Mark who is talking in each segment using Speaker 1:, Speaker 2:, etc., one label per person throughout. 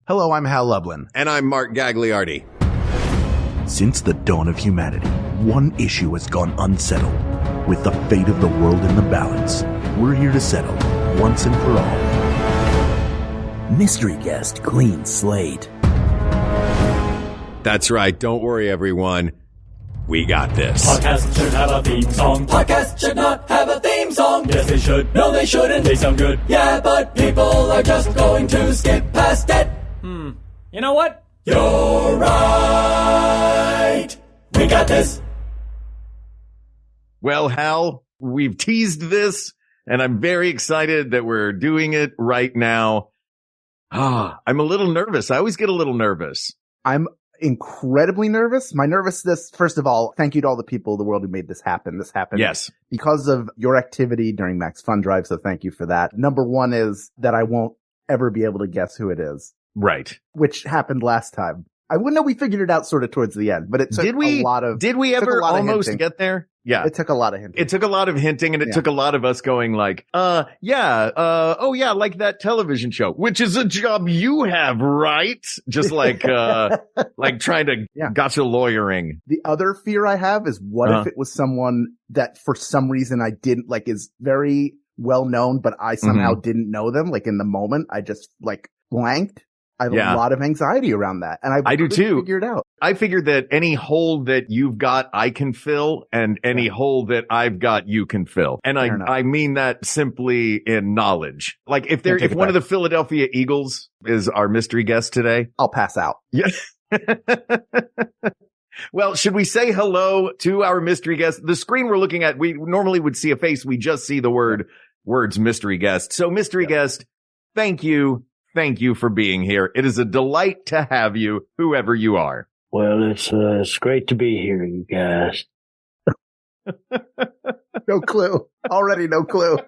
Speaker 1: Hello, I'm Hal Lublin.
Speaker 2: And I'm Mark Gagliardi.
Speaker 1: Since the dawn of humanity, one issue has gone unsettled. With the fate of the world in the balance, we're here to settle, once and for all.
Speaker 3: Mystery guest, clean slate.
Speaker 2: That's right. Don't worry, everyone. We got this.
Speaker 4: Podcast should have a theme song. Podcast should not have a theme song. Yes, they should. No, they shouldn't. They sound good. Yeah, but people are just going to skip past it. You know what? You're right. We got this.
Speaker 2: Well, Hal, we've teased this, and I'm very excited that we're doing it right now. I'm a little nervous. I always get a little nervous.
Speaker 5: I'm incredibly nervous. My nervousness, first of all, thank you to all the people in the world who made this happen. This happened because of your activity during Max Fun Drive, so thank you for that. Number one is that I won't ever be able to guess who it is.
Speaker 2: Right.
Speaker 5: Which happened last time. I wouldn't know, we figured it out sort of towards the end, but it took a lot of...
Speaker 2: Did we ever almost get there? Yeah.
Speaker 5: It took a lot of hinting.
Speaker 2: It took a lot of hinting, and it took a lot of us going like, like that television show, which is a job you have, right? Just like, like trying to gotcha lawyering.
Speaker 5: The other fear I have is what if it was someone that for some reason I didn't, like, is very well known, but I somehow didn't know them, like in the moment, I just like blanked. I have a lot of anxiety around that. And I do too. Figure it out.
Speaker 2: I figured that any hole that you've got, I can fill, and any hole that I've got, you can fill. And I mean that simply in knowledge. Like if one of the Philadelphia Eagles is our mystery guest today,
Speaker 5: I'll pass out.
Speaker 2: Yeah. Well, should we say hello to our mystery guest? The screen we're looking at, we normally would see a face. We just see the words mystery guest. So mystery guest, thank you. Thank you for being here. It is a delight to have you, whoever you are.
Speaker 6: Well, it's great to be here, you guys.
Speaker 5: No clue. Already no clue.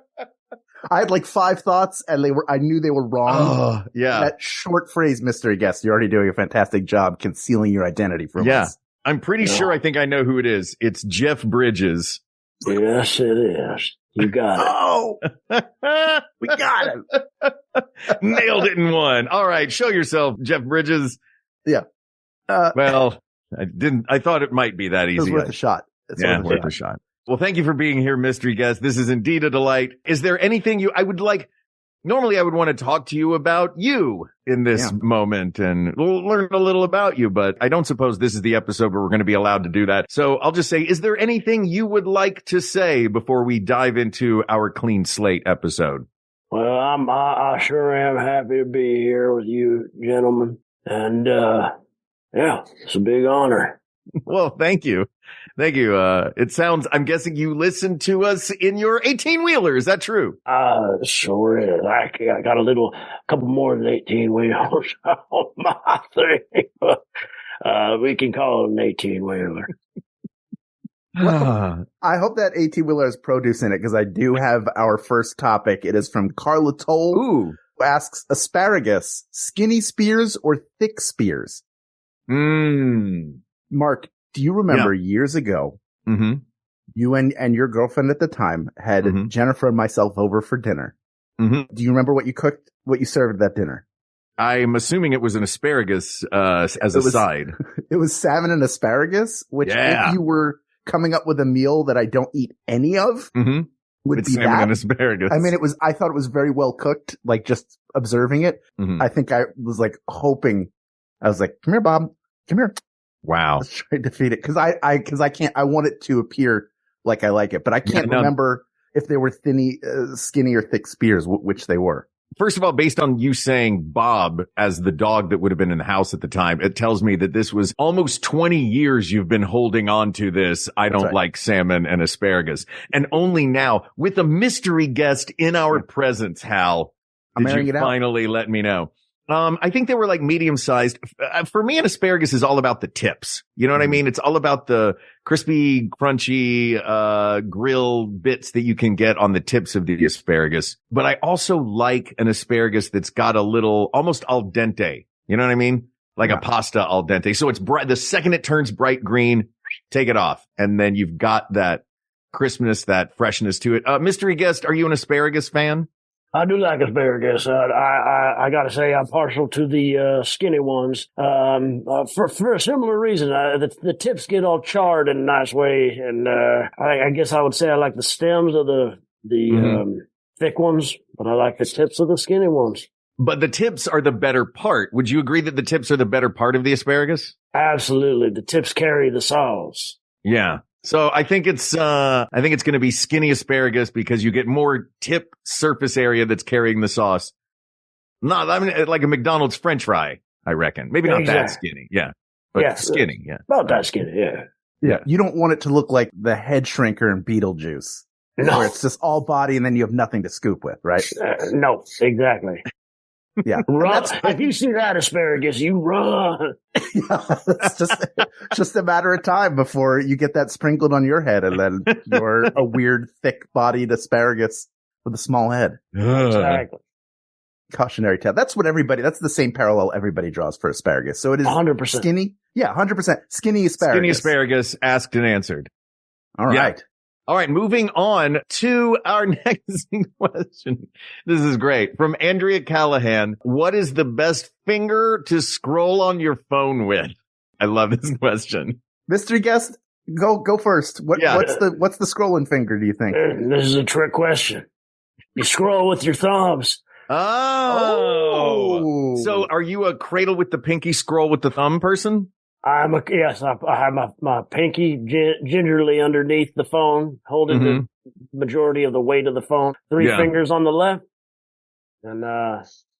Speaker 5: I had like 5 thoughts and I knew they were wrong.
Speaker 2: Oh, yeah.
Speaker 5: That short phrase, mystery guest, you're already doing a fantastic job concealing your identity from us.
Speaker 2: I'm pretty sure I think I know who it is. It's Jeff Bridges.
Speaker 6: Yes, it is. You got it.
Speaker 5: Oh, we got him.
Speaker 2: Nailed it in one. All right. Show yourself, Jeff Bridges.
Speaker 5: Yeah.
Speaker 2: Well, I thought it might be that easy.
Speaker 5: It was worth a shot.
Speaker 2: Worth a shot. Well, thank you for being here, mystery guest. This is indeed a delight. Is there anything I would like? Normally I would want to talk to you about you in this moment, and we'll learn a little about you, but I don't suppose this is the episode where we're going to be allowed to do that. So I'll just say, is there anything you would like to say before we dive into our clean slate episode?
Speaker 6: Well, I sure am happy to be here with you gentlemen. And, it's a big honor.
Speaker 2: Well, thank you. Thank you. I'm guessing you listened to us in your 18-wheeler. Is that true?
Speaker 6: Sure is. I got couple more than 18 wheels on my thing. We can call it an 18-wheeler.
Speaker 5: I hope that 18-wheeler has produce in it, because I do have our first topic. It is from Carla Toll, who asks, asparagus, skinny spears or thick spears? Mark, do you remember years ago, you and your girlfriend at the time had Jennifer and myself over for dinner? Do you remember what you cooked, what you served at that dinner?
Speaker 2: I'm assuming it was an asparagus as a side.
Speaker 5: It was salmon and asparagus, which if you were coming up with a meal that I don't eat any of, would be
Speaker 2: salmon
Speaker 5: that.
Speaker 2: And asparagus.
Speaker 5: I mean, I thought it was very well cooked, like just observing it. I think I was like hoping, I was like, come here, Bob, come here.
Speaker 2: Wow.
Speaker 5: Let's try to defeat it. Cause I can't, I want it to appear like I like it, but I can't remember if they were skinny or thick spears, which they were.
Speaker 2: First of all, based on you saying Bob as the dog that would have been in the house at the time, it tells me that this was almost 20 years you've been holding on to this. I don't like salmon and asparagus. And only now, with a mystery guest in our presence, Hal, did you finally let me know? I think they were like medium sized. For me, an asparagus is all about the tips. You know what I mean? It's all about the crispy, crunchy, grilled bits that you can get on the tips of the asparagus. But I also like an asparagus that's got a little, almost al dente. You know what I mean? Like a pasta al dente. So it's bright. The second it turns bright green, take it off. And then you've got that crispness, that freshness to it. Mystery guest, are you an asparagus fan?
Speaker 6: I do like asparagus. I gotta say I'm partial to the skinny ones. For a similar reason. The tips get all charred in a nice way, and I guess I would say I like the stems of the thick ones, but I like the tips of the skinny ones.
Speaker 2: But the tips are the better part. Would you agree that the tips are the better part of the asparagus?
Speaker 6: Absolutely, the tips carry the sauce.
Speaker 2: Yeah. So I think it's going to be skinny asparagus because you get more tip surface area that's carrying the sauce. Like a McDonald's French fry, I reckon. Maybe not that skinny. Yeah. But skinny. Yeah.
Speaker 6: About that skinny. Yeah.
Speaker 5: Yeah. You don't want it to look like the head shrinker in Beetlejuice.
Speaker 6: No.
Speaker 5: Where it's just all body and then you have nothing to scoop with, right?
Speaker 6: No, exactly.
Speaker 5: Yeah.
Speaker 6: Run. If you see that asparagus, you run.
Speaker 5: Yeah, it's just a matter of time before you get that sprinkled on your head and then you're a weird, thick-bodied asparagus with a small head.
Speaker 6: Exactly.
Speaker 5: Cautionary tale. That's the same parallel everybody draws for asparagus. So it is
Speaker 6: 100%.
Speaker 5: Skinny. Yeah, 100%. Skinny asparagus.
Speaker 2: Skinny asparagus, asked and answered.
Speaker 5: All right.
Speaker 2: Yeah. All right, moving on to our next question. This is great. From Andrea Callahan. What is the best finger to scroll on your phone with? I love this question.
Speaker 5: Mystery guest, go first. What's the scrolling finger, do you think?
Speaker 6: This is a trick question. You scroll with your thumbs.
Speaker 2: Oh. So are you a cradle with the pinky, scroll with the thumb person?
Speaker 6: I have my pinky gingerly underneath the phone, holding the majority of the weight of the phone. Three fingers on the left, and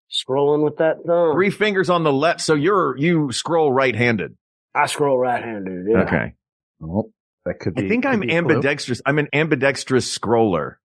Speaker 6: scrolling with that thumb.
Speaker 2: 3 fingers on the left. So you scroll right-handed.
Speaker 6: I scroll right-handed. Yeah.
Speaker 2: Okay.
Speaker 5: Oh, that could be.
Speaker 2: I think I'm ambidextrous. I'm an ambidextrous scroller.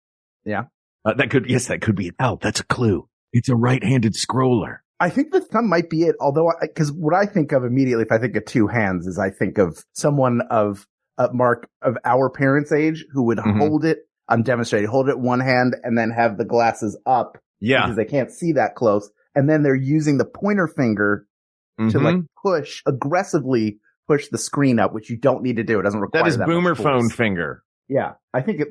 Speaker 5: Yeah.
Speaker 2: That could be. Oh, that's a clue. It's a right-handed scroller.
Speaker 5: I think the thumb might be it, although, because what I think of immediately if I think of 2 hands is I think of someone of Mark of our parents' age who would hold it. I'm demonstrating, hold it one hand and then have the glasses up.
Speaker 2: Yeah.
Speaker 5: Because they can't see that close. And then they're using the pointer finger to aggressively push the screen up, which you don't need to do. It doesn't require
Speaker 2: that is
Speaker 5: that
Speaker 2: boomer
Speaker 5: much force.
Speaker 2: phone finger.
Speaker 5: Yeah. I think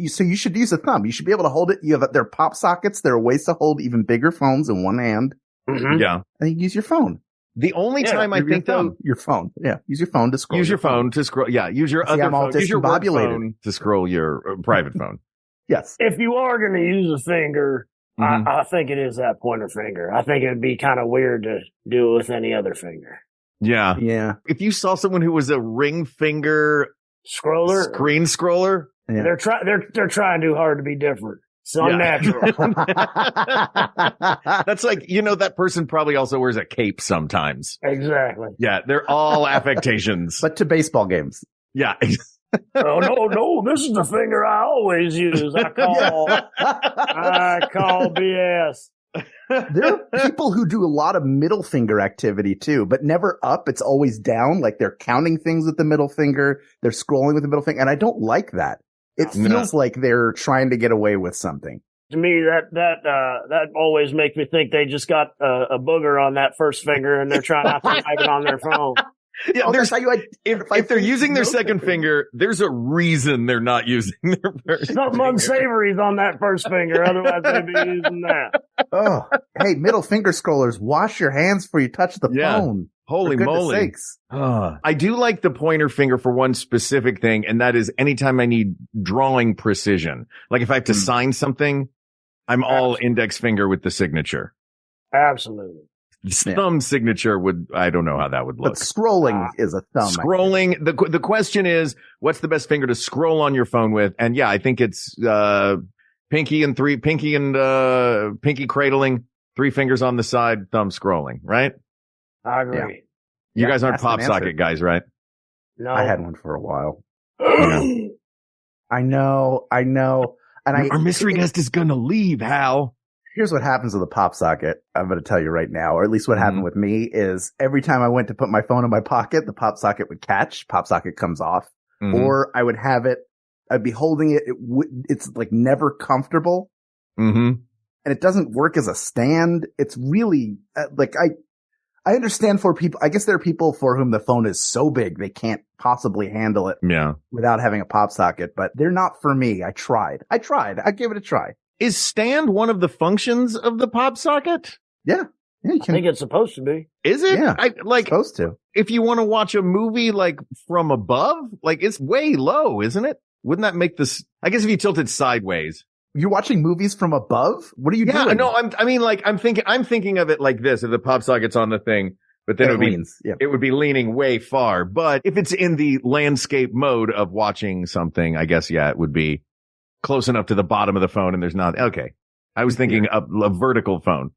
Speaker 5: so you should use a thumb. You should be able to hold it. There are pop sockets. There are ways to hold even bigger phones in one hand.
Speaker 6: Mm-hmm.
Speaker 2: Yeah.
Speaker 5: And you use your phone.
Speaker 2: The only time I think
Speaker 5: your phone. Yeah. Use your phone to scroll.
Speaker 2: Use your phone to scroll. Yeah. Use your other phone. Use your work phone to scroll your private phone.
Speaker 5: Yes.
Speaker 6: If you are going to use a finger, I think it is that pointer finger. I think it would be kind of weird to do it with any other finger.
Speaker 2: Yeah.
Speaker 5: Yeah.
Speaker 2: If you saw someone who was a ring finger screen scroller,
Speaker 6: they're trying too hard to be different. It's unnatural.
Speaker 2: That's like, that person probably also wears a cape sometimes.
Speaker 6: Exactly.
Speaker 2: Yeah. They're all affectations.
Speaker 5: But to baseball games.
Speaker 2: Yeah.
Speaker 6: Oh, no. This is the finger I always use. I call BS.
Speaker 5: There are people who do a lot of middle finger activity too, but never up. It's always down. Like they're counting things with the middle finger. They're scrolling with the middle finger. And I don't like that. It feels like they're trying to get away with something.
Speaker 6: To me, that always makes me think they just got a booger on that first finger and they're trying not to type it on their phone.
Speaker 2: Yeah, if they're using their second finger, there's a reason they're not using their first
Speaker 6: Something unsavory is on that first finger, otherwise they'd be using that.
Speaker 5: Oh, hey, middle finger scrollers, wash your hands before you touch the phone.
Speaker 2: Holy moly.
Speaker 5: Sakes.
Speaker 2: I do like the pointer finger for one specific thing, and that is anytime I need drawing precision. Like if I have to sign something, I'm all index finger with the signature.
Speaker 6: Absolutely.
Speaker 2: Thumb signature I don't know how that would look.
Speaker 5: But scrolling is a thumb.
Speaker 2: Scrolling, the question is, what's the best finger to scroll on your phone with? And yeah, I think it's, pinky cradling, 3 fingers on the side, thumb scrolling, right?
Speaker 6: I agree.
Speaker 2: You guys aren't pop socket guys, right?
Speaker 6: No.
Speaker 5: I had one for a while. I know. And
Speaker 2: our mystery guest is gonna leave, Hal.
Speaker 5: Here's what happens with a pop socket. I'm going to tell you right now, or at least what happened with me is every time I went to put my phone in my pocket, the pop socket would catch, pop socket comes off, or I would have it, I'd be holding it. It's like never comfortable. And it doesn't work as a stand. It's really like, I understand for people, I guess there are people for whom the phone is so big, they can't possibly handle it without having a pop socket, but they're not for me. I tried. I gave it a try.
Speaker 2: Is stand one of the functions of the pop socket?
Speaker 5: Yeah.
Speaker 6: I think it's supposed to be.
Speaker 2: Is it?
Speaker 5: Yeah,
Speaker 2: supposed
Speaker 5: to.
Speaker 2: If you want to watch a movie like from above, like it's way low, isn't it? Wouldn't that make this? I guess if you tilt it sideways.
Speaker 5: You're watching movies from above? What are you doing?
Speaker 2: No, I'm thinking of it like this. If the pop socket's on the thing, but then it would be leaning way far. But if it's in the landscape mode of watching something, I guess, it would be close enough to the bottom of the phone and there's not. Okay. I was thinking a vertical phone.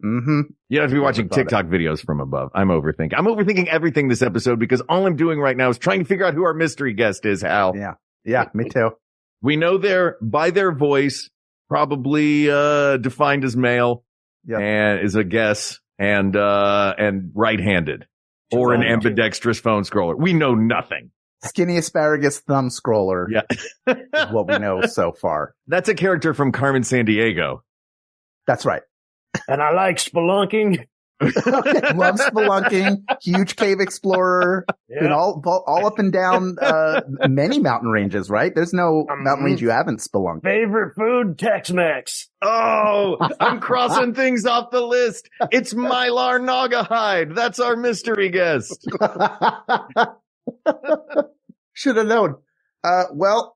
Speaker 5: Mm-hmm.
Speaker 2: You don't have to be watching TikTok videos from above. I'm overthinking everything this episode because all I'm doing right now is trying to figure out who our mystery guest is, Hal.
Speaker 5: Yeah. Yeah, me too.
Speaker 2: We know by their voice, probably, defined as male. Yep. And is a guess and right-handed or an ambidextrous phone scroller. We know nothing.
Speaker 5: Skinny asparagus thumb scroller.
Speaker 2: Yeah.
Speaker 5: is what we know so far.
Speaker 2: That's a character from Carmen Sandiego.
Speaker 5: That's right.
Speaker 6: And I like spelunking.
Speaker 5: Love spelunking. Huge cave explorer. Yeah. And all up and down many mountain ranges, right? There's no mountain range you haven't spelunked.
Speaker 6: Favorite food, Tex-Mex.
Speaker 2: Oh, I'm crossing things off the list. It's Mylar Naugahyde. That's our mystery guest.
Speaker 5: Should have known. Well,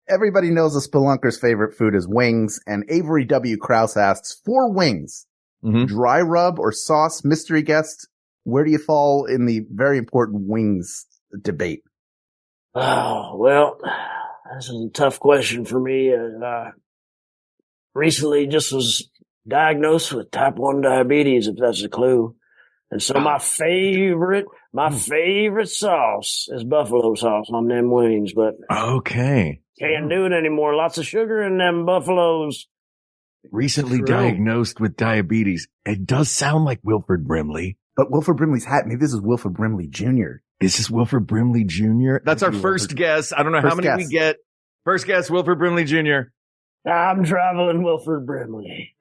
Speaker 5: everybody knows a spelunker's favorite food is wings, and Avery W. Krause asks, for wings, dry rub or sauce, mystery guest, where do you fall in the very important wings debate?
Speaker 6: Oh, well, this is a tough question for me. Recently just was diagnosed with type 1 diabetes, if that's a clue. And so my favorite sauce is buffalo sauce on them wings, but
Speaker 2: okay.
Speaker 6: Can't do it anymore. Lots of sugar in them buffaloes.
Speaker 2: Recently diagnosed with diabetes. It does sound like Wilford Brimley.
Speaker 5: But Wilford Brimley's hat, maybe this is Wilford Brimley Jr.
Speaker 2: Is this Wilford Brimley Jr.? That's our first guess. I don't know how many we get. First guess, Wilford Brimley Jr.
Speaker 6: I'm traveling Wilford Brimley.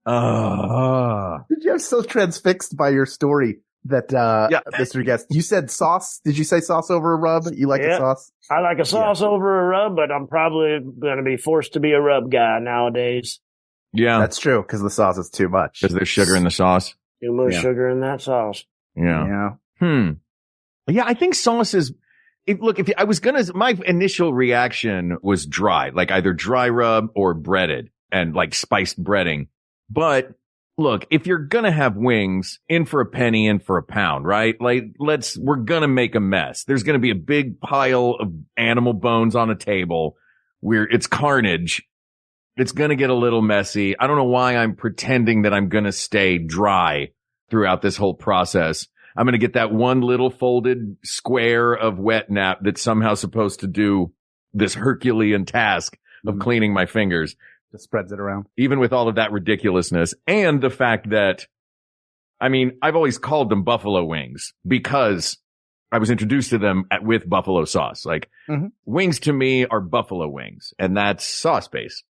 Speaker 5: Did you have so transfixed by your story that, Mr. Guest, you said sauce? Did you say sauce over a rub? You like a sauce?
Speaker 6: I like a sauce over a rub, but I'm probably going to be forced to be a rub guy nowadays.
Speaker 2: Yeah.
Speaker 5: That's true, because the sauce is too much.
Speaker 2: Because there's sugar in the sauce.
Speaker 6: Too much sugar in that sauce.
Speaker 2: Yeah. Yeah, I think sauce is, my initial reaction was dry, like either dry rub or breaded and like spiced breading. But look, if you're going to have wings, in for a penny, in for a pound, right? Like, we're going to make a mess. There's going to be a big pile of animal bones on a table where it's carnage. It's going to get a little messy. I don't know why I'm pretending that I'm going to stay dry throughout this whole process. I'm going to get that one little folded square of wet nap that's somehow supposed to do this Herculean task of cleaning my fingers.
Speaker 5: Just spreads it around.
Speaker 2: Even with all of that ridiculousness and the fact that, I've always called them buffalo wings because I was introduced to them with buffalo sauce. Like wings to me are buffalo wings, and that's sauce based,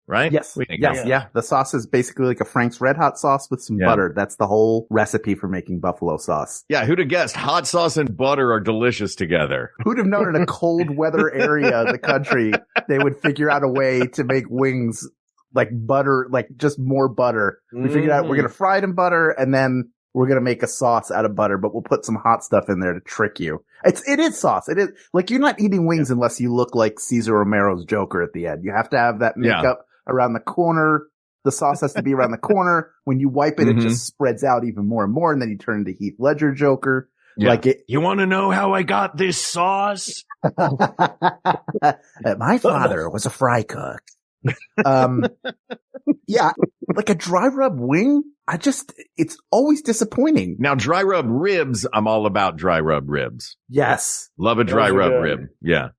Speaker 2: right?
Speaker 5: Yes. Yeah. The sauce is basically like a Frank's Red Hot sauce with some butter. That's the whole recipe for making buffalo sauce.
Speaker 2: Yeah. Who'd have guessed hot sauce and butter are delicious together?
Speaker 5: Who'd have known in a cold weather area of the country, they would figure out a way to make wings like butter, like just more butter. We figured out we're going to fry it in butter and then we're going to make a sauce out of butter, but we'll put some hot stuff in there to trick you. It is sauce. It is like, you're not eating wings unless you look like Cesar Romero's Joker at the end. You have to have that makeup around the corner. The sauce has to be around the corner. When you wipe it, it just spreads out even more and more. And then you turn into Heath Ledger Joker.
Speaker 2: Yeah. You want to know how I got this sauce?
Speaker 5: My father was a fry cook. Yeah, like a dry rub wing. It's always disappointing.
Speaker 2: Now, dry rub ribs, I'm all about dry rub ribs.
Speaker 5: Yes.
Speaker 2: Love a dry rub rib. Yeah.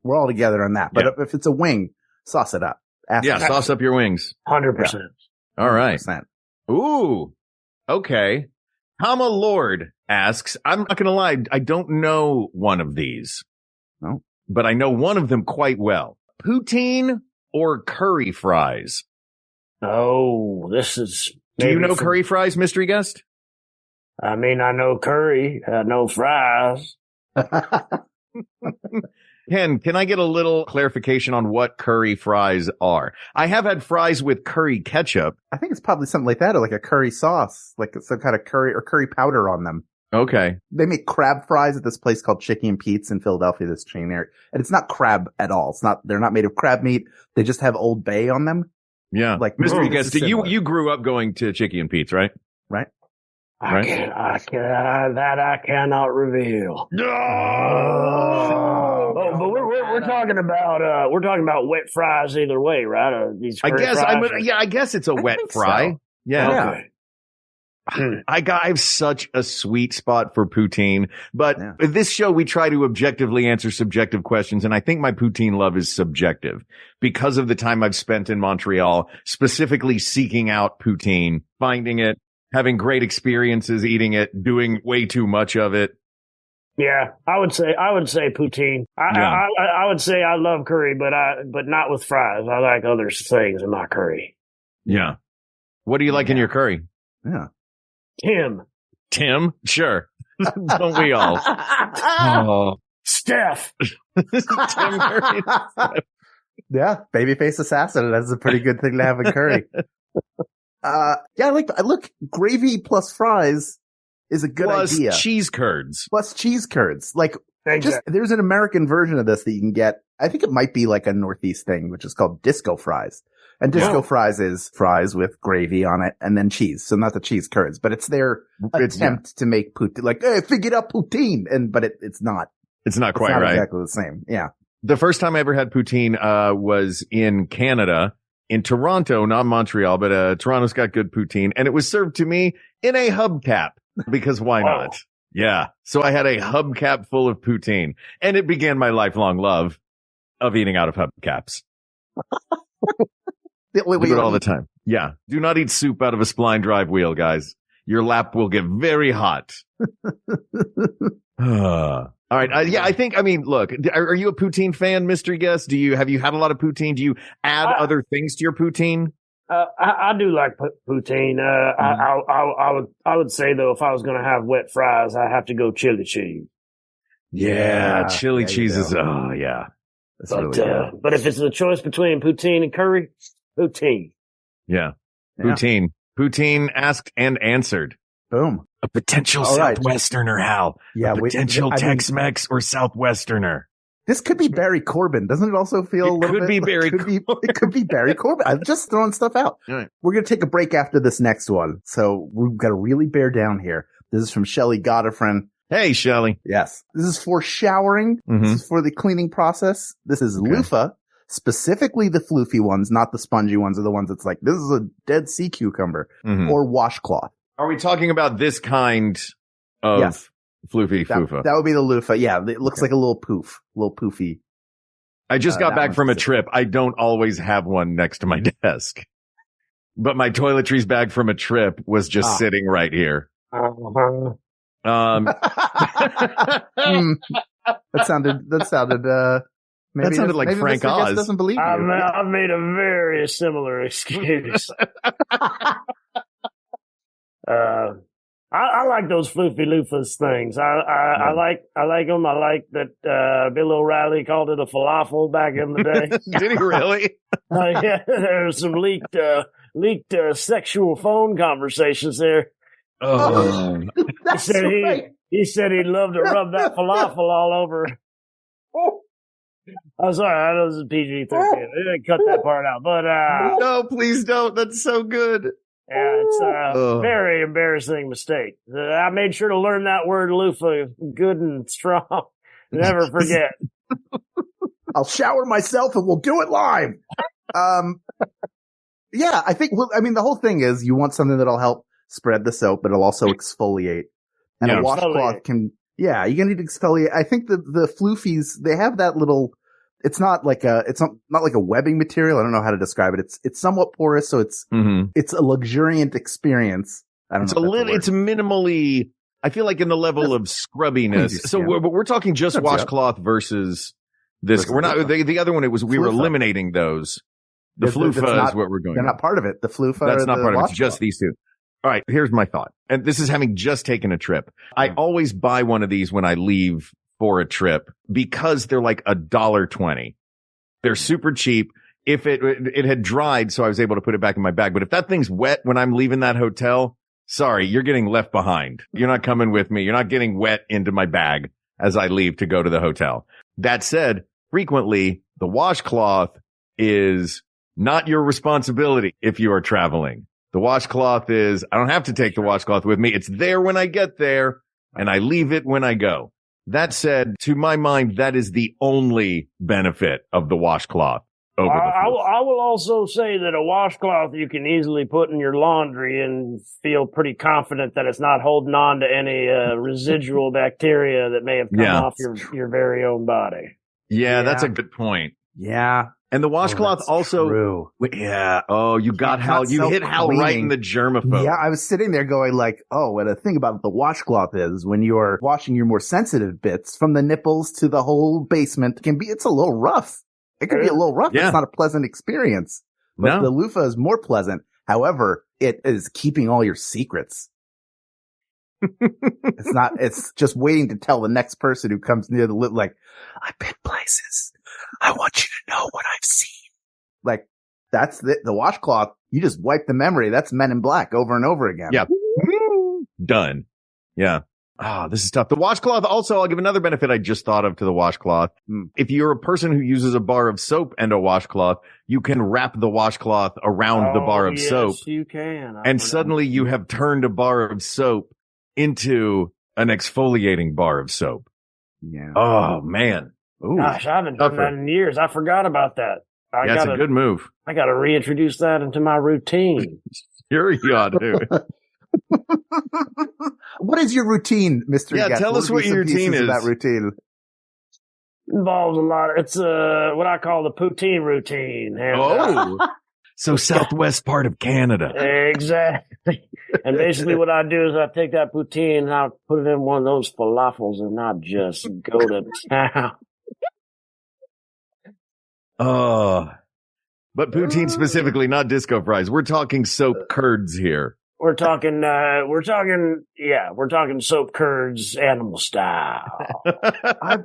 Speaker 5: We're all together on that. But if it's a wing, sauce it up.
Speaker 2: Sauce up your wings.
Speaker 6: 100%.
Speaker 2: All right. 100%. Ooh. Okay. Hama Lord asks, I'm not going to lie, I don't know one of these.
Speaker 5: No.
Speaker 2: But I know one of them quite well. Poutine or curry fries?
Speaker 6: Oh, this is...
Speaker 2: Do you know curry fries, mystery guest?
Speaker 6: I know curry. I know fries.
Speaker 2: Ken, can I get a little clarification on what curry fries are? I have had fries with curry ketchup.
Speaker 5: I think it's probably something like that, or like a curry sauce, like some kind of curry or curry powder on them.
Speaker 2: Okay.
Speaker 5: They make crab fries at this place called Chicky and Pete's in Philadelphia, this chain area. And it's not crab at all. They're not made of crab meat. They just have Old Bay on them.
Speaker 2: Yeah.
Speaker 5: Like
Speaker 2: Mystery guest, you grew up going to Chicky and Pete's, right?
Speaker 5: Right.
Speaker 6: I cannot reveal. Oh, but we're talking about wet fries either way, right? These
Speaker 2: I guess it's a wet fry.
Speaker 5: So.
Speaker 2: Yeah.
Speaker 6: Okay.
Speaker 2: I have such a sweet spot for poutine, but this show we try to objectively answer subjective questions, and I think my poutine love is subjective because of the time I've spent in Montreal, specifically seeking out poutine, finding it, having great experiences eating it, doing way too much of it.
Speaker 6: Yeah, I would say poutine. I would say I love curry, but not with fries. I like other things in my curry.
Speaker 2: Yeah. What do you like in your curry?
Speaker 5: Yeah.
Speaker 6: Tim?
Speaker 2: Sure. Don't we all? Oh.
Speaker 6: Steph.
Speaker 2: Tim Curry.
Speaker 5: Yeah, babyface assassin. That's a pretty good thing to have in curry. Look, gravy plus fries is a good idea.
Speaker 2: Cheese curds.
Speaker 5: Plus cheese curds. Like, there's an American version of this that you can get. I think it might be like a Northeast thing, which is called disco fries. And disco fries is fries with gravy on it and then cheese. So not the cheese curds, but it's their attempt to make poutine. Like, hey, figured out poutine. But it's not.
Speaker 2: It's not quite right.
Speaker 5: Exactly the same. Yeah.
Speaker 2: The first time I ever had poutine, was in Canada, in Toronto, not Montreal, but, Toronto's got good poutine. And it was served to me in a hubcap because why not? Yeah. So I had a hubcap full of poutine and it began my lifelong love of eating out of hubcaps. We do it all the time. Yeah. Do not eat soup out of a spline drive wheel, guys. Your lap will get very hot. All right. Look, are you a poutine fan, mystery guest? Have you had a lot of poutine? Do you add other things to your poutine?
Speaker 6: I do like poutine. I would say though, if I was going to have wet fries, I have to go chili cheese.
Speaker 2: Yeah. Chili cheese is, yeah.
Speaker 5: That's really good.
Speaker 6: But if it's the choice between poutine and curry, poutine.
Speaker 2: Yeah. Poutine. Poutine asked and answered.
Speaker 5: Boom.
Speaker 2: A potential Southwesterner, Hal. Yeah. A potential Tex-Mex or Southwesterner.
Speaker 5: This could be Barry Corbin. Doesn't it also feel a little bit? It could be Barry Corbin. I'm just throwing stuff out.
Speaker 2: Right.
Speaker 5: We're going to take a break after this next one. So we've got to really bear down here. This is from Shelley Godefren.
Speaker 2: Hey, Shelley.
Speaker 5: Yes. This is for showering. Mm-hmm. This is for the cleaning process. This is loofah, specifically the floofy ones, not the spongy ones, or the ones that's like, this is a Dead Sea cucumber, or washcloth.
Speaker 2: Are we talking about this kind of floofy fufa?
Speaker 5: That would be the loofah. Yeah. It looks like a little poofy.
Speaker 2: I just got back from a trip. I don't always have one next to my desk, but my toiletries bag from a trip was just sitting right here.
Speaker 5: That sounded
Speaker 2: like Frank Oz.
Speaker 5: Doesn't believe you.
Speaker 6: I've made a very similar excuse. I like those floofy loofahs things. I like them. I like that, Bill O'Reilly called it a falafel back in the day.
Speaker 2: Did he really?
Speaker 6: Yeah, there's some leaked sexual phone conversations there.
Speaker 2: Oh,
Speaker 6: he said he'd love to rub that falafel all over. I'm sorry, I know this is PG-13. They didn't cut that part out, but
Speaker 2: no, please don't. That's so good.
Speaker 6: Yeah, it's a very embarrassing mistake. I made sure to learn that word loofah good and strong. Never forget.
Speaker 5: I'll shower myself and we'll do it live. Yeah, I think. The whole thing is you want something that'll help spread the soap, but it'll also exfoliate. And a washcloth can, you're gonna need to exfoliate. I think the floofies, they have that little, it's not like a webbing material. I don't know how to describe it. It's somewhat porous, so it's a luxuriant experience. I don't know.
Speaker 2: It's minimally, I feel like in the level of scrubbiness. So we're talking just washcloth versus this. We're not, the other one, we were eliminating those. The floofa is what we're going.
Speaker 5: They're not part of it. The floofa.
Speaker 2: That's not part of it. It's just these two. All right. Here's my thought. And this is having just taken a trip. I always buy one of these when I leave for a trip because they're like $1.20. They're super cheap. If it had dried, so I was able to put it back in my bag. But if that thing's wet when I'm leaving that hotel, sorry, you're getting left behind. You're not coming with me. You're not getting wet into my bag as I leave to go to the hotel. That said, frequently the washcloth is not your responsibility if you are traveling. The washcloth is, I don't have to take the washcloth with me. It's there when I get there and I leave it when I go. That said, to my mind, that is the only benefit of the washcloth.
Speaker 6: I will also say that a washcloth you can easily put in your laundry and feel pretty confident that it's not holding on to any residual bacteria that may have come off your very own body.
Speaker 2: Yeah, that's a good point.
Speaker 5: Yeah.
Speaker 2: And the washcloth also.
Speaker 5: True.
Speaker 2: Yeah. Oh, you got Hal. You hit Hal right in the germaphobe.
Speaker 5: Yeah, I was sitting there going like, oh, and the thing about the washcloth is when you're washing your more sensitive bits from the nipples to the whole basement, it's a little rough. It can be a little rough. Yeah. It's not a pleasant experience. But the loofah is more pleasant. However, it is keeping all your secrets. It's just waiting to tell the next person who comes near the lip, like, I've been places. I want you to know what I've seen. Like, that's the washcloth. You just wipe the memory. That's Men in Black over and over again.
Speaker 2: Yeah. Done. Yeah. This is tough. The washcloth also, I'll give another benefit I just thought of to the washcloth. If you're a person who uses a bar of soap and a washcloth, you can wrap the washcloth around the bar of soap.
Speaker 6: Yes, you can.
Speaker 2: And suddenly you have turned a bar of soap into an exfoliating bar of soap.
Speaker 5: Yeah.
Speaker 2: Oh, man.
Speaker 6: Ooh, gosh, I haven't done that in years. I forgot about that.
Speaker 2: It's a good move.
Speaker 6: I got to reintroduce that into my routine.
Speaker 2: Sure you ought to.
Speaker 5: What is your routine, Mr.
Speaker 2: Yeah,
Speaker 5: Guest?
Speaker 2: tell us what your routine is.
Speaker 5: That routine
Speaker 6: involves a lot. It's what I call the poutine routine. And,
Speaker 2: so southwest part of Canada.
Speaker 6: Exactly. And basically what I do is I take that poutine and I put it in one of those falafels and I just go to town.
Speaker 2: But poutine specifically, not disco fries. We're talking soap curds here.
Speaker 6: We're talking soap curds, animal style.
Speaker 5: I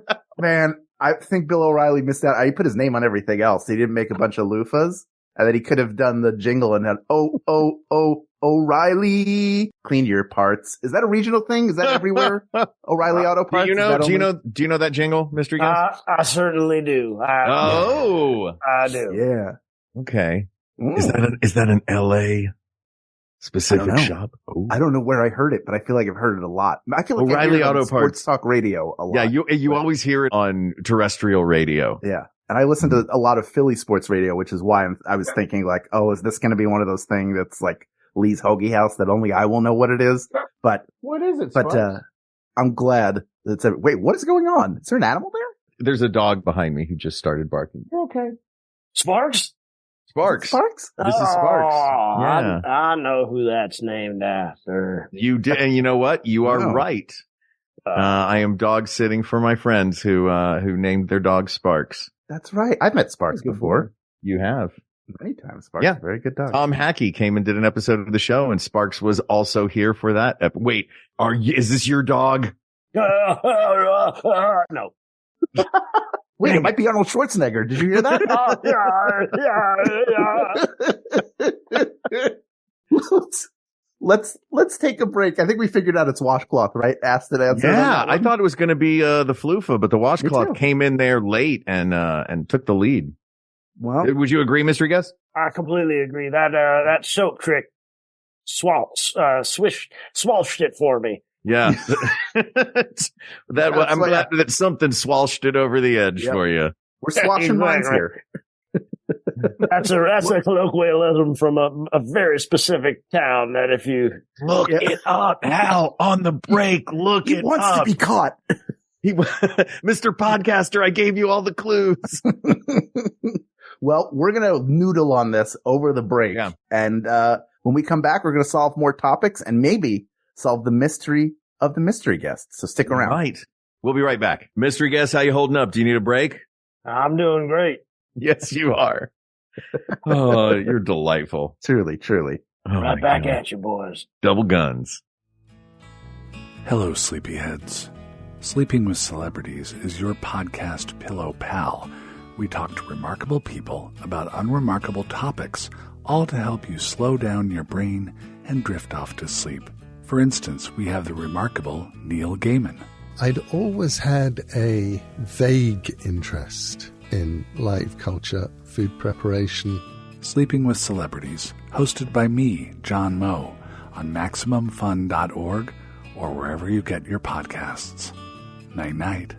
Speaker 5: think Bill O'Reilly missed out. He put his name on everything else. He didn't make a bunch of loofahs, and then he could have done the jingle and had, O'Reilly, clean your parts. Is that a regional thing? Is that everywhere? O'Reilly Auto Parts?
Speaker 2: Do you know that jingle, Mr. Guest?
Speaker 6: I certainly do. I do.
Speaker 5: Yeah.
Speaker 2: Okay. Is that an LA specific shop? Ooh.
Speaker 5: I don't know where I heard it, but I feel like I've heard it a lot. I feel like
Speaker 2: O'Reilly Auto Parts,
Speaker 5: Sports Talk Radio a lot.
Speaker 2: Yeah, you always hear it on terrestrial radio.
Speaker 5: Yeah. And I listen to a lot of Philly sports radio, which is why I was thinking like, is this going to be one of those things that's like Lee's Hoagie House that only I will know what it is? But
Speaker 6: what is it?
Speaker 5: But I'm glad that wait, what is going on? Is there an animal there?
Speaker 2: There's a dog behind me who just started barking.
Speaker 6: Okay. Sparks?
Speaker 5: Sparks?
Speaker 2: This is Sparks. Yeah.
Speaker 6: I know who that's named after.
Speaker 2: You did, and you know what? You are right. I am dog sitting for my friends who named their dog Sparks.
Speaker 5: That's right. I've met Sparks before.
Speaker 2: You have.
Speaker 5: Many times. Sparks is a very good dog.
Speaker 2: Tom Hackey came and did an episode of the show, and Sparks was also here for that. Wait, is this your dog?
Speaker 6: No.
Speaker 5: Wait, it might be Arnold Schwarzenegger. Did you hear that? Let's take a break. I think we figured out it's washcloth, right? Asked it answered.
Speaker 2: Yeah, I thought it was going to be the floofa, but the washcloth came in there late and took the lead.
Speaker 5: Well,
Speaker 2: would you agree, Mr. Guest?
Speaker 6: I completely agree. That soap trick swalshed it for me.
Speaker 2: Yeah. I'm glad that something swashed it over the edge for you.
Speaker 5: We're swashing minds here.
Speaker 6: That's a colloquialism from a very specific town that if you
Speaker 2: look it up, Hal, on the break, look it up.
Speaker 5: He wants to be caught.
Speaker 2: Mr. Podcaster, I gave you all the clues.
Speaker 5: Well, we're going to noodle on this over the break. Yeah. And when we come back, we're going to solve more topics and maybe solve the mystery of the mystery guest. So stick around.
Speaker 2: Right. We'll be right back. Mystery guest, how you holding up? Do you need a break?
Speaker 6: I'm doing great.
Speaker 2: Yes, you are. Oh, you're delightful.
Speaker 5: Truly.
Speaker 6: Oh, right back at you, boys.
Speaker 2: Double guns.
Speaker 1: Hello, sleepyheads.
Speaker 7: Sleeping with Celebrities is your podcast pillow pal. We talk to remarkable people about unremarkable topics, all to help you slow down your brain and drift off to sleep. For instance, we have the remarkable Neil Gaiman.
Speaker 8: I'd always had a vague interest in live culture, food preparation.
Speaker 7: Sleeping with Celebrities, hosted by me, John Moe, on MaximumFun.org or wherever you get your podcasts. Night-night.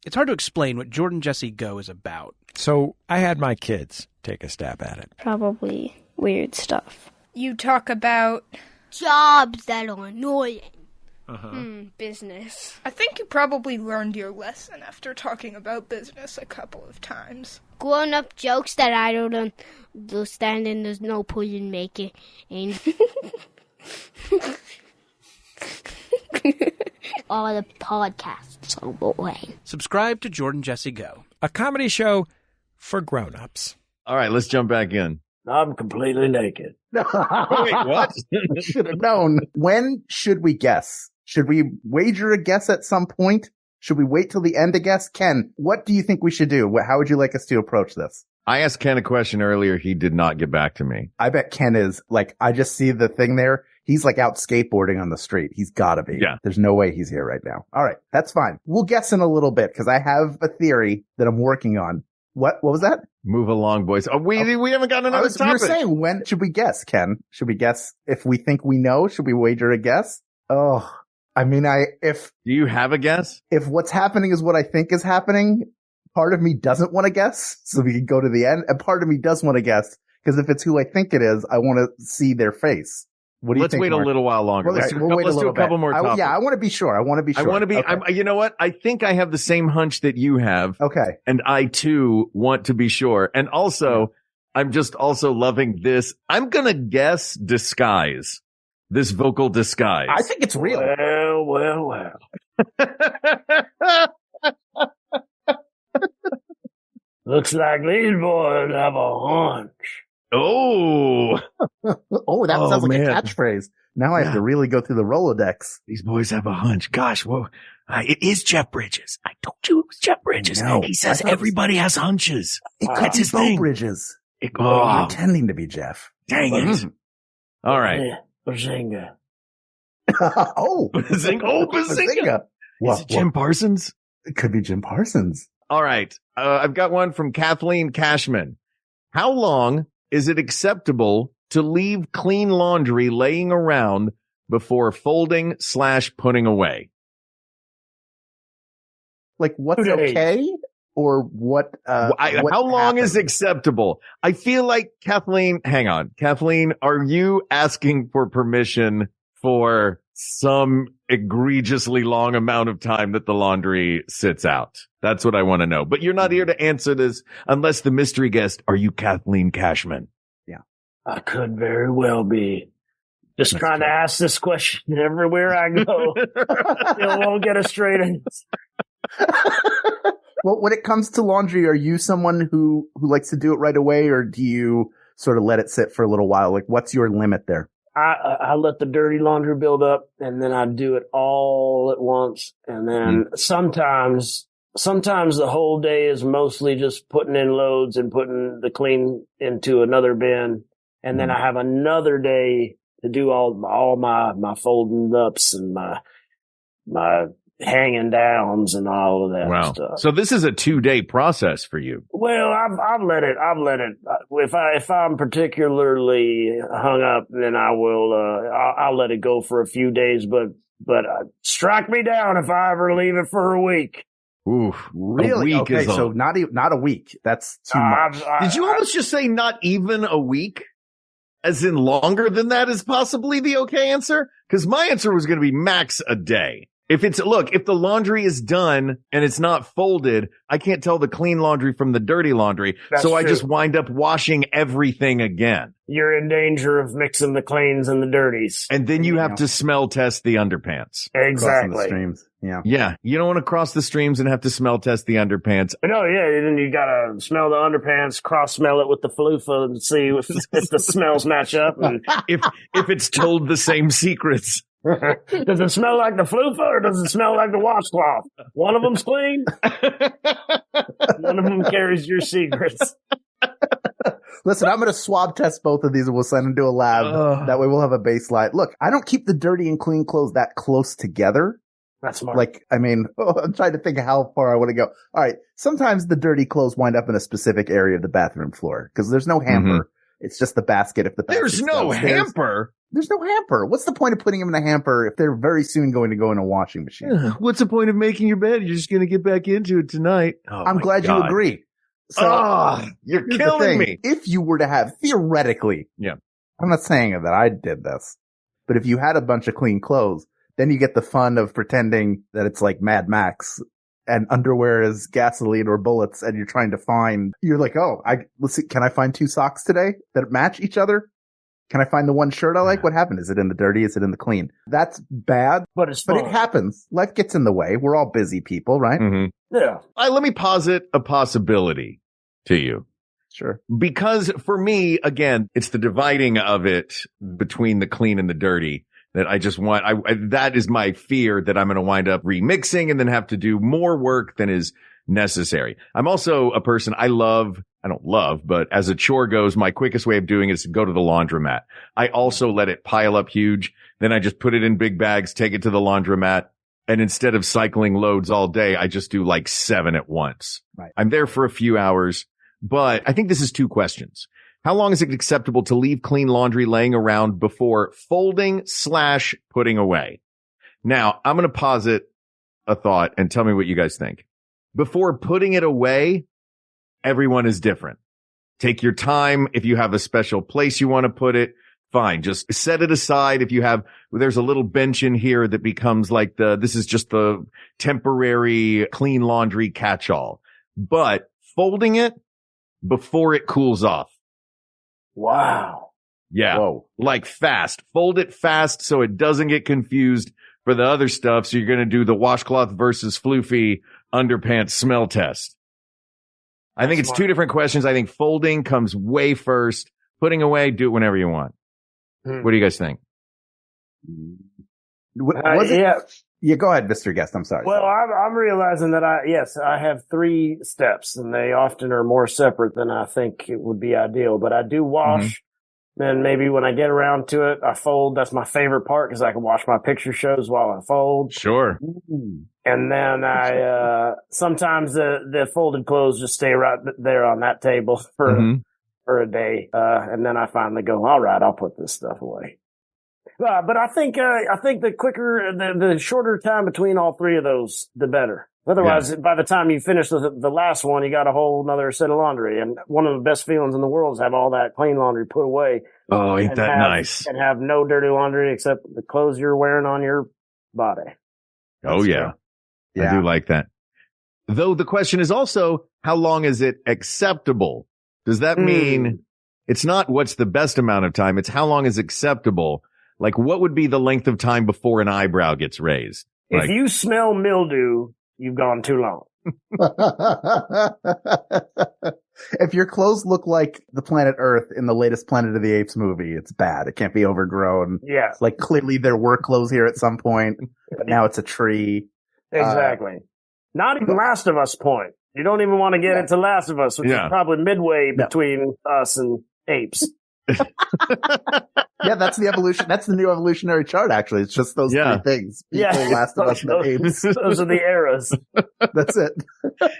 Speaker 9: It's hard to explain what Jordan Jesse Go is about.
Speaker 10: So I had my kids take a stab at it.
Speaker 11: Probably weird stuff.
Speaker 12: You talk about
Speaker 11: jobs that are annoying.
Speaker 12: Business. I think you probably learned your lesson after talking about business a couple of times.
Speaker 11: Grown-up jokes that I don't understand and there's no point in making. All the podcasts on the way.
Speaker 9: Subscribe to Jordan Jesse Go,
Speaker 10: a comedy show for grown-ups.
Speaker 2: All right, let's jump back in.
Speaker 6: I'm completely naked.
Speaker 2: Wait, what?
Speaker 5: Should have known. When should we guess? Should we wager a guess at some point? Should we wait till the end to guess? Ken, what do you think we should do? How would you like us to approach this?
Speaker 2: I asked Ken a question earlier. He did not get back to me.
Speaker 5: I bet Ken is I just see the thing there. He's out skateboarding on the street. He's gotta be.
Speaker 2: Yeah.
Speaker 5: There's no way he's here right now. All right. That's fine. We'll guess in a little bit because I have a theory that I'm working on. What was that?
Speaker 2: Move along, boys. Oh, we haven't gotten another topic.
Speaker 5: You were saying, when should we guess, Ken? Should we guess if we think we know? Should we wager a guess? Oh, I mean, do
Speaker 2: you have a guess?
Speaker 5: If what's happening is what I think is happening, part of me doesn't want to guess, so we can go to the end, and part of me does want to guess, because if it's who I think it is, I want to see their face. What do you think,
Speaker 2: Let's wait
Speaker 5: Mark?
Speaker 2: a little while longer.
Speaker 5: Let's do a couple more topics. I want to be sure. I want to be sure. Okay.
Speaker 2: You know what? I think I have the same hunch that you have.
Speaker 5: Okay.
Speaker 2: And I too want to be sure. And also, I'm just also loving this. I'm going to guess disguise. This vocal disguise.
Speaker 5: I think it's real.
Speaker 6: Well. Looks like these boys have a hunch.
Speaker 2: Oh,
Speaker 5: that sounds like a catchphrase. Now I have to really go through the Rolodex.
Speaker 2: These boys have a hunch. Gosh, whoa. It is Jeff Bridges. I told you it was Jeff Bridges. He says everybody has hunches. That's his thing.
Speaker 5: Bridges.
Speaker 2: You're
Speaker 5: pretending to be Jeff.
Speaker 2: Dang it. All right.
Speaker 6: Bazinga.
Speaker 5: Bazinga.
Speaker 2: Is it Jim Parsons?
Speaker 5: It could be Jim Parsons.
Speaker 2: All right. I've got one from Kathleen Cashman. How long is it acceptable to leave clean laundry laying around before folding / putting away?
Speaker 5: What's okay? Or what?
Speaker 2: How long is acceptable? I feel like Kathleen, hang on. Kathleen, are you asking for permission for some egregiously long amount of time that the laundry sits out? That's what I want to know. But you're not here to answer this unless the mystery guest, are you Kathleen Cashman?
Speaker 5: Yeah.
Speaker 6: I could very well be. Just trying to ask this question everywhere I go. Still won't get a straight answer.
Speaker 5: Well, when it comes to laundry, are you someone who likes to do it right away, or do you sort of let it sit for a little while? What's your limit there?
Speaker 6: I let the dirty laundry build up, and then I do it all at once. And then sometimes the whole day is mostly just putting in loads and putting the clean into another bin. And then I have another day to do all my folding ups and my hanging downs and all of that stuff.
Speaker 2: So this is a 2-day process for you.
Speaker 6: Well, I've let it. If I'm particularly hung up, then I will. I'll let it go for a few days. But strike me down if I ever leave it for a week.
Speaker 2: Ooh,
Speaker 5: really? Okay, so not a week. That's too much.
Speaker 2: Did you almost just say not even a week? As in longer than that is possibly the okay answer? Because my answer was going to be max a day. If the laundry is done and it's not folded, I can't tell the clean laundry from the dirty laundry.
Speaker 6: That's
Speaker 2: so I
Speaker 6: true.
Speaker 2: just wind up washing everything again.
Speaker 6: You're in danger of mixing the cleans and the dirties.
Speaker 2: And then you have to smell test the underpants.
Speaker 6: Exactly.
Speaker 5: The streams. Yeah.
Speaker 2: Yeah. You don't want to cross the streams and have to smell test the underpants.
Speaker 6: No, yeah. Then you gotta smell the underpants, cross smell it with the flufa and see if the smells match up. And
Speaker 2: if it's told the same secrets.
Speaker 6: Does it smell like the floofa or does it smell like the washcloth? One of them's clean. One of them carries your secrets.
Speaker 5: Listen, I'm going to swab test both of these and we'll send them to a lab. That way we'll have a baseline. Look, I don't keep the dirty and clean clothes that close together.
Speaker 6: That's smart.
Speaker 5: Like, I mean, I'm trying to think of how far I want to go. All right. Sometimes the dirty clothes wind up in a specific area of the bathroom floor because there's no hamper. Mm-hmm. It's just the basket. If the
Speaker 2: there's no hamper.
Speaker 5: There's no hamper. What's the point of putting them in a hamper if they're very soon going to go in a washing machine?
Speaker 2: What's the point of making your bed? You're just going to get back into it tonight.
Speaker 5: I'm glad you agree. So,
Speaker 2: you're killing me.
Speaker 5: If you were to have, theoretically, I'm not saying that I did this, but if you had a bunch of clean clothes, then you get the fun of pretending that it's like Mad Max and underwear is gasoline or bullets and you're trying to find, you're like, let's see, can I find 2 socks today that match each other? Can I find the one shirt I like? What happened? Is it in the dirty? Is it in the clean? That's bad,
Speaker 6: but it
Speaker 5: happens. Life gets in the way. We're all busy people, right?
Speaker 2: Mm-hmm.
Speaker 6: Yeah.
Speaker 2: Let me posit a possibility to you.
Speaker 5: Sure.
Speaker 2: Because for me, again, it's the dividing of it between the clean and the dirty that I just want. That is my fear that I'm going to wind up remixing and then have to do more work than is necessary. I'm also a person I don't love, but as a chore goes, my quickest way of doing it is to go to the laundromat. I also let it pile up huge. Then I just put it in big bags, take it to the laundromat. And instead of cycling loads all day, I just do like 7 at once.
Speaker 5: Right.
Speaker 2: I'm there for a few hours, but I think this is 2 questions. How long is it acceptable to leave clean laundry laying around before folding / putting away? Now, I'm going to posit a thought and tell me what you guys think. Before putting it away, everyone is different. Take your time. If you have a special place you want to put it, fine. Just set it aside. If there's a little bench in here that becomes like this is just the temporary clean laundry catch-all. But folding it before it cools off.
Speaker 6: Wow.
Speaker 2: Yeah.
Speaker 5: Whoa.
Speaker 2: Like fast. Fold it fast so it doesn't get confused for the other stuff. So you're going to do the washcloth versus floofy underpants smell test. I think it's 2 different questions. I think folding comes way first. Putting away, do it whenever you want. What do you guys think?
Speaker 5: Yeah, go ahead, Mr. Guest. I'm sorry.
Speaker 6: Well, I'm realizing that I have 3 steps and they often are more separate than I think it would be ideal, but I do wash. Then maybe when I get around to it, I fold. That's my favorite part because I can watch my picture shows while I fold.
Speaker 2: Sure.
Speaker 6: And then I, sometimes the folded clothes just stay right there on that table for a day. And then I finally go, all right, I'll put this stuff away. But I think the quicker, the shorter time between all 3 of those, the better. Otherwise, by the time you finish the last one, you got a whole another set of laundry. And one of the best feelings in the world is have all that clean laundry put away.
Speaker 2: Oh, ain't that nice?
Speaker 6: And have no dirty laundry except the clothes you're wearing on your body.
Speaker 2: Oh, yeah. I do like that. Though the question is also, how long is it acceptable? Does that mean it's not what's the best amount of time? It's how long is acceptable? Like, what would be the length of time before an eyebrow gets raised?
Speaker 6: If you smell mildew, you've gone too long.
Speaker 5: If your clothes look like the planet Earth in the latest Planet of the Apes movie, it's bad. It can't be overgrown.
Speaker 6: Yeah.
Speaker 5: Like, clearly there were clothes here at some point, but now it's a tree.
Speaker 6: Exactly. Not even Last of Us point. You don't even want to get into Last of Us, which is probably midway between us and apes.
Speaker 5: Yeah, that's the evolution. That's the new evolutionary chart, actually. It's just those 3 things. People, Last of Us, and apes.
Speaker 6: Those are the eras.
Speaker 5: That's it.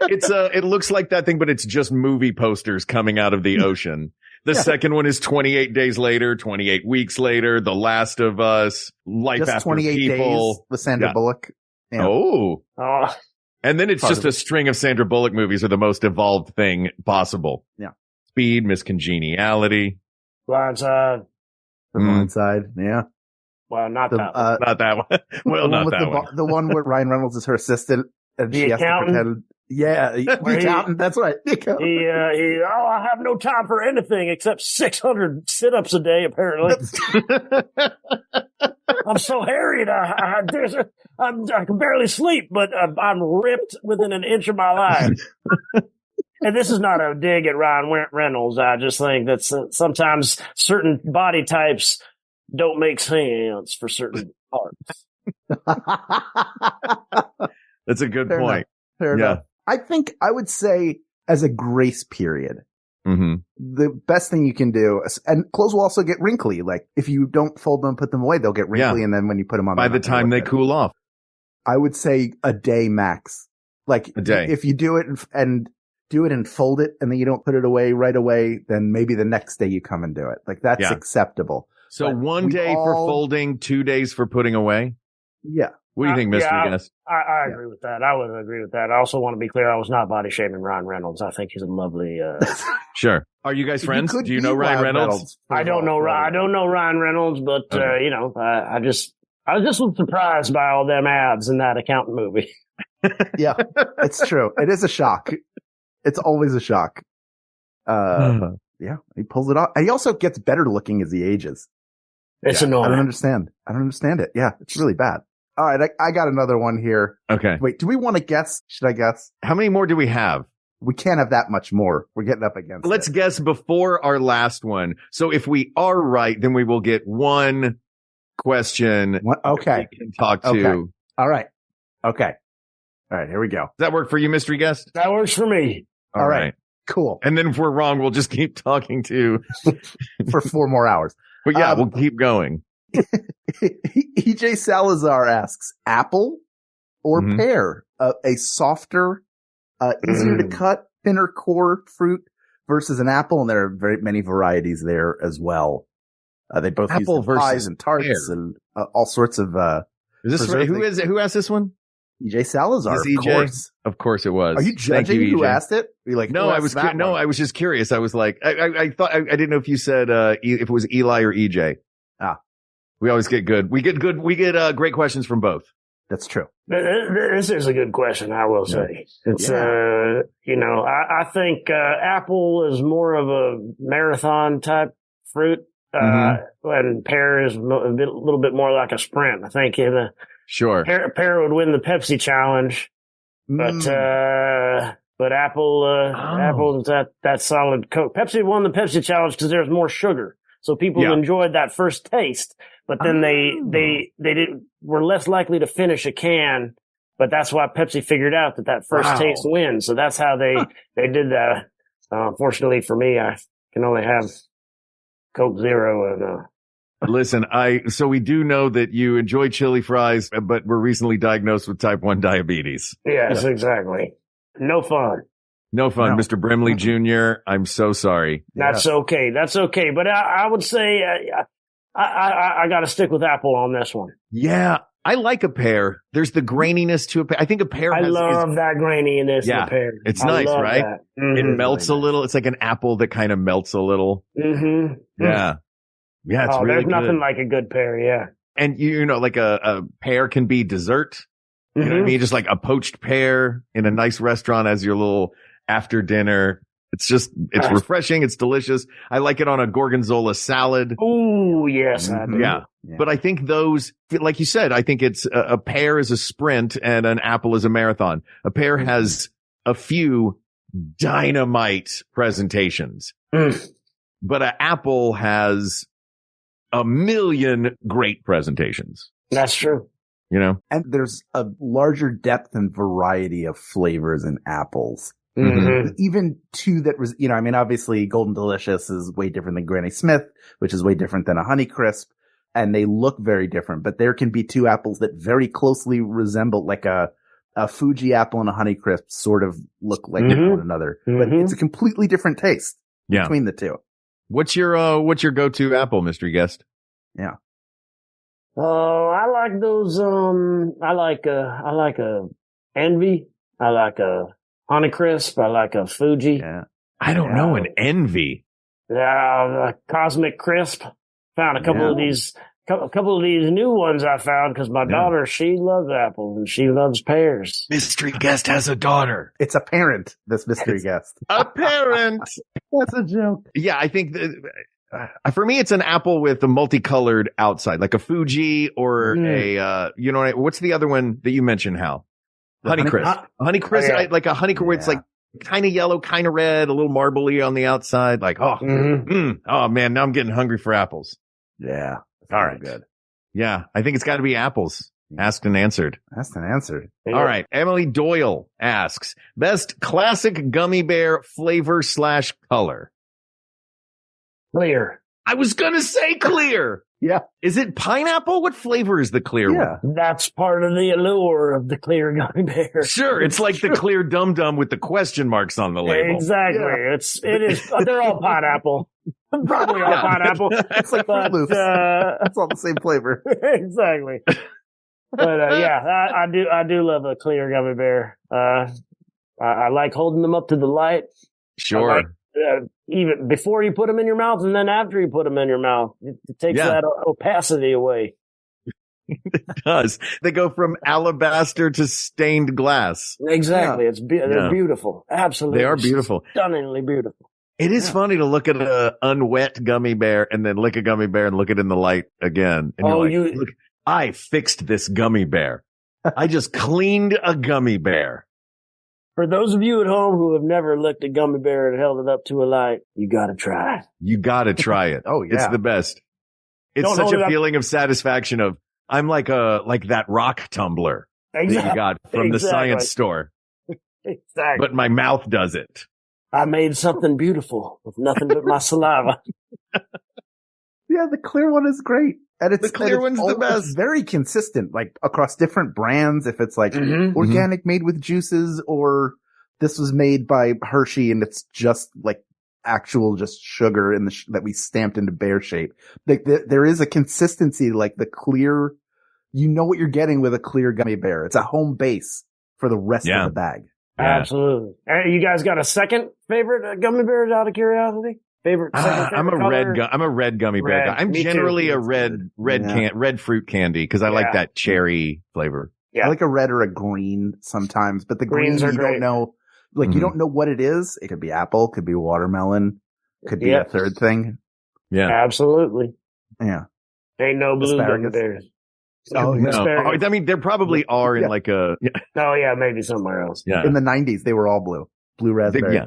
Speaker 2: It looks like that thing, but it's just movie posters coming out of the ocean. The second one is 28 days later, 28 weeks later, The Last of Us, Life
Speaker 5: just
Speaker 2: After
Speaker 5: 28
Speaker 2: People.
Speaker 5: days with Sandra Bullock. Yeah.
Speaker 2: Oh. And then it's just a string of Sandra Bullock movies are the most evolved thing possible.
Speaker 5: Yeah.
Speaker 2: Speed, Miss Congeniality.
Speaker 6: Blindside.
Speaker 5: The Blindside, yeah.
Speaker 6: Well, not that one.
Speaker 2: Not that one. Well, not that one.
Speaker 5: The one where Ryan Reynolds is her assistant and she has to pretend. Yeah, the accountant. That's right. The accountant.
Speaker 6: I have no time for anything except 600 sit-ups a day, apparently. I'm so harried. I can barely sleep, but I'm ripped within an inch of my life. And this is not a dig at Ryan Reynolds. I just think that sometimes certain body types don't make sense for certain parts.
Speaker 2: That's a good
Speaker 5: Fair
Speaker 2: point.
Speaker 5: Enough. Fair enough. I think I would say as a grace period, the best thing you can do, and clothes will also get wrinkly. Like if you don't fold them, put them away, they'll get wrinkly. And then when you put them on,
Speaker 2: by the time they cool off,
Speaker 5: I would say a day max. Like
Speaker 2: a day.
Speaker 5: If you do it and do it and fold it and then you don't put it away right away, then maybe the next day you come and do it. Like that's acceptable.
Speaker 2: So but 1 day for folding, 2 days for putting away?
Speaker 5: Yeah.
Speaker 2: What do you think, Mr. Guest?
Speaker 6: I agree with that. I would agree with that. I also want to be clear, I was not body shaming Ryan Reynolds. I think he's a lovely
Speaker 2: Sure. Are you guys friends? Do you know Ryan Reynolds?
Speaker 6: I don't know Ryan Reynolds, but I just was surprised by all them abs in that accountant movie.
Speaker 5: Yeah, it's true. It is a shock. It's always a shock. Yeah, he pulls it off. And he also gets better looking as he ages.
Speaker 6: It's annoying.
Speaker 5: I don't understand it. Yeah, it's really bad. All right, I got another one here.
Speaker 2: Okay.
Speaker 5: Wait, do we want to guess? Should I guess?
Speaker 2: How many more do we have?
Speaker 5: We can't have that much more. We're getting up against
Speaker 2: Let's guess before our last one. So if we are right, then we will get one question.
Speaker 5: Okay.
Speaker 2: We can talk to.
Speaker 5: Okay. All right. Okay. All right, here we go.
Speaker 2: Does that work for you, mystery guest?
Speaker 6: That works for me.
Speaker 5: All right. Cool.
Speaker 2: And then if we're wrong, we'll just keep talking to
Speaker 5: for 4 more hours.
Speaker 2: But yeah, we'll keep going.
Speaker 5: EJ Salazar asks, apple or pear? A softer, easier to cut, thinner core fruit versus an apple. And there are very many varieties there as well. They both
Speaker 2: apple
Speaker 5: use pies and tarts pear. And all sorts of,
Speaker 2: is this right? Who asked this one?
Speaker 5: EJ Salazar, of course.
Speaker 2: Of course it was.
Speaker 5: Are you judging who asked it? Are you like,
Speaker 2: no, I was just curious. I was like, I thought, I didn't know if you said, if it was Eli or EJ. We always get good. We get great questions from both.
Speaker 5: That's true.
Speaker 6: This is a good question, I will say. It's, I think, apple is more of a marathon type fruit. And pear is a little bit more like a sprint. I think
Speaker 2: sure.
Speaker 6: Pear would win the Pepsi challenge, but apple is that solid Coke. Pepsi won the Pepsi challenge because there's more sugar. So people enjoyed that first taste, but then they were less likely to finish a can. But that's why Pepsi figured out that first taste wins. So that's how they did that. Unfortunately for me, I can only have Coke Zero and,
Speaker 2: Listen, so we do know that you enjoy chili fries, but were recently diagnosed with type 1 diabetes.
Speaker 6: Yes, exactly. No fun.
Speaker 2: No fun, Mr. Brimley Jr. I'm so sorry.
Speaker 6: That's okay. That's okay. But I would say I got to stick with apple on this one.
Speaker 2: Yeah, I like a pear. There's the graininess to a pear. I think a pear
Speaker 6: I love that graininess in a pear.
Speaker 2: It's nice, right? It melts a little. It's like an apple that kind of melts a little.
Speaker 6: Mm-hmm.
Speaker 2: Yeah. Yeah, it's really
Speaker 6: there's nothing like a good pear, yeah.
Speaker 2: And like a pear can be dessert. You know what I mean? Just like a poached pear in a nice restaurant as your little after dinner. It's refreshing. It's delicious. I like it on a gorgonzola salad.
Speaker 6: Oh, yes. I do.
Speaker 2: Yeah. But I think those, like you said, I think it's a pear is a sprint and an apple is a marathon. A pear has a few dynamite presentations, but an apple has a million great presentations.
Speaker 6: That's true.
Speaker 2: You know,
Speaker 5: and there's a larger depth and variety of flavors in apples. Even two that was, obviously Golden Delicious is way different than Granny Smith, which is way different than a Honeycrisp, and they look very different. But there can be two apples that very closely resemble, like a Fuji apple and a Honeycrisp sort of look like one another, but it's a completely different taste between the two.
Speaker 2: What's your go-to apple, Mystery Guest?
Speaker 5: Yeah.
Speaker 6: Oh, I like those. I like a Envy. I like a Honeycrisp. I like a Fuji.
Speaker 2: Yeah. I don't know an Envy.
Speaker 6: Yeah, Cosmic Crisp. Found a couple of these new ones I found because my daughter, she loves apples and she loves pears.
Speaker 2: Mystery Guest has a daughter.
Speaker 5: It's a parent, this mystery guest.
Speaker 2: A parent.
Speaker 5: That's a joke.
Speaker 2: Yeah, I think for me, it's an apple with a multicolored outside, like a Fuji or what's the other one that you mentioned, Hal? Honeycrisp. Honeycrisp, like a Honeycrisp where it's like kind of yellow, kind of red, a little marbly on the outside. Like, oh man, now I'm getting hungry for apples.
Speaker 5: Yeah.
Speaker 2: All right.
Speaker 5: Good.
Speaker 2: Yeah, I think it's got to be apples. Asked and answered.
Speaker 5: Asked and answered.
Speaker 2: Yeah. All right. Emily Doyle asks, best classic gummy bear flavor / color.
Speaker 6: Clear.
Speaker 2: I was going to say clear.
Speaker 5: Yeah.
Speaker 2: Is it pineapple? What flavor is the clear one?
Speaker 6: That's part of the allure of the clear gummy bear.
Speaker 2: Sure. It's like the clear dum-dum with the question marks on the label.
Speaker 6: Exactly. Yeah. It is. They're all pineapple. Probably all pineapple.
Speaker 5: It's like Fruit Loops. It's all the same flavor.
Speaker 6: Exactly. But I do love a clear gummy bear. I like holding them up to the light.
Speaker 2: Sure.
Speaker 6: Even before you put them in your mouth and then after you put them in your mouth, it takes that opacity away.
Speaker 2: It does. They go from alabaster to stained glass.
Speaker 6: Exactly. They're beautiful. Absolutely.
Speaker 2: They are beautiful.
Speaker 6: Stunningly beautiful.
Speaker 2: It is funny to look at an unwet gummy bear and then lick a gummy bear and look it in the light again. And look, I fixed this gummy bear. I just cleaned a gummy bear.
Speaker 6: For those of you at home who have never licked a gummy bear and held it up to a light, you gotta try it.
Speaker 2: You gotta try it.
Speaker 5: Oh, yeah.
Speaker 2: It's the best. It's such a feeling of satisfaction of, I'm like that rock tumbler that you got from the science store.
Speaker 6: Exactly.
Speaker 2: But my mouth does it.
Speaker 6: I made something beautiful with nothing but my saliva.
Speaker 5: Yeah, the clear one is great. And
Speaker 2: the clear one's the best.
Speaker 5: It's very consistent, like across different brands. If it's like organic made with juices, or this was made by Hershey and it's just like actual just sugar in that we stamped into bear shape. Like there is a consistency, like the clear, you know what you're getting with a clear gummy bear. It's a home base for the rest of the bag.
Speaker 6: Yeah. Absolutely. You guys got a second favorite gummy bear out of curiosity? Favorite
Speaker 2: I'm a
Speaker 6: color?
Speaker 2: I'm a red gummy bear guy. I'm generally a red fruit candy because I like that cherry flavor.
Speaker 5: Yeah. I like a red or a green sometimes, but the green you don't know, like you don't know what it is. It could be apple, could be watermelon, could be a third thing.
Speaker 2: Yeah.
Speaker 6: Absolutely.
Speaker 5: Yeah.
Speaker 6: Ain't no blue gummy bears.
Speaker 2: Oh, no. I mean, there probably are in like a. Yeah.
Speaker 6: Oh, yeah, maybe somewhere else.
Speaker 2: Yeah.
Speaker 5: In the 90s, they were all blue. Blue raspberry.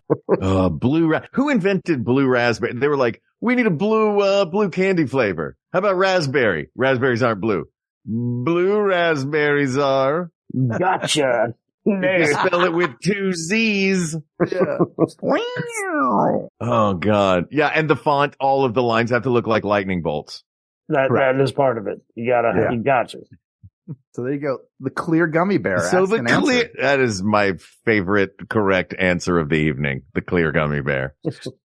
Speaker 2: Who invented blue raspberry? They were like, we need a blue candy flavor. How about raspberry? Raspberries aren't blue. Blue raspberries are.
Speaker 6: Gotcha.
Speaker 2: You spell it with 2 Z's.
Speaker 5: Yeah.
Speaker 2: Oh, God. Yeah, and the font, all of the lines have to look like lightning bolts.
Speaker 6: That is part of it. You gotcha.
Speaker 5: So there you go. The clear gummy bear.
Speaker 2: So that is my favorite correct answer of the evening. The clear gummy bear.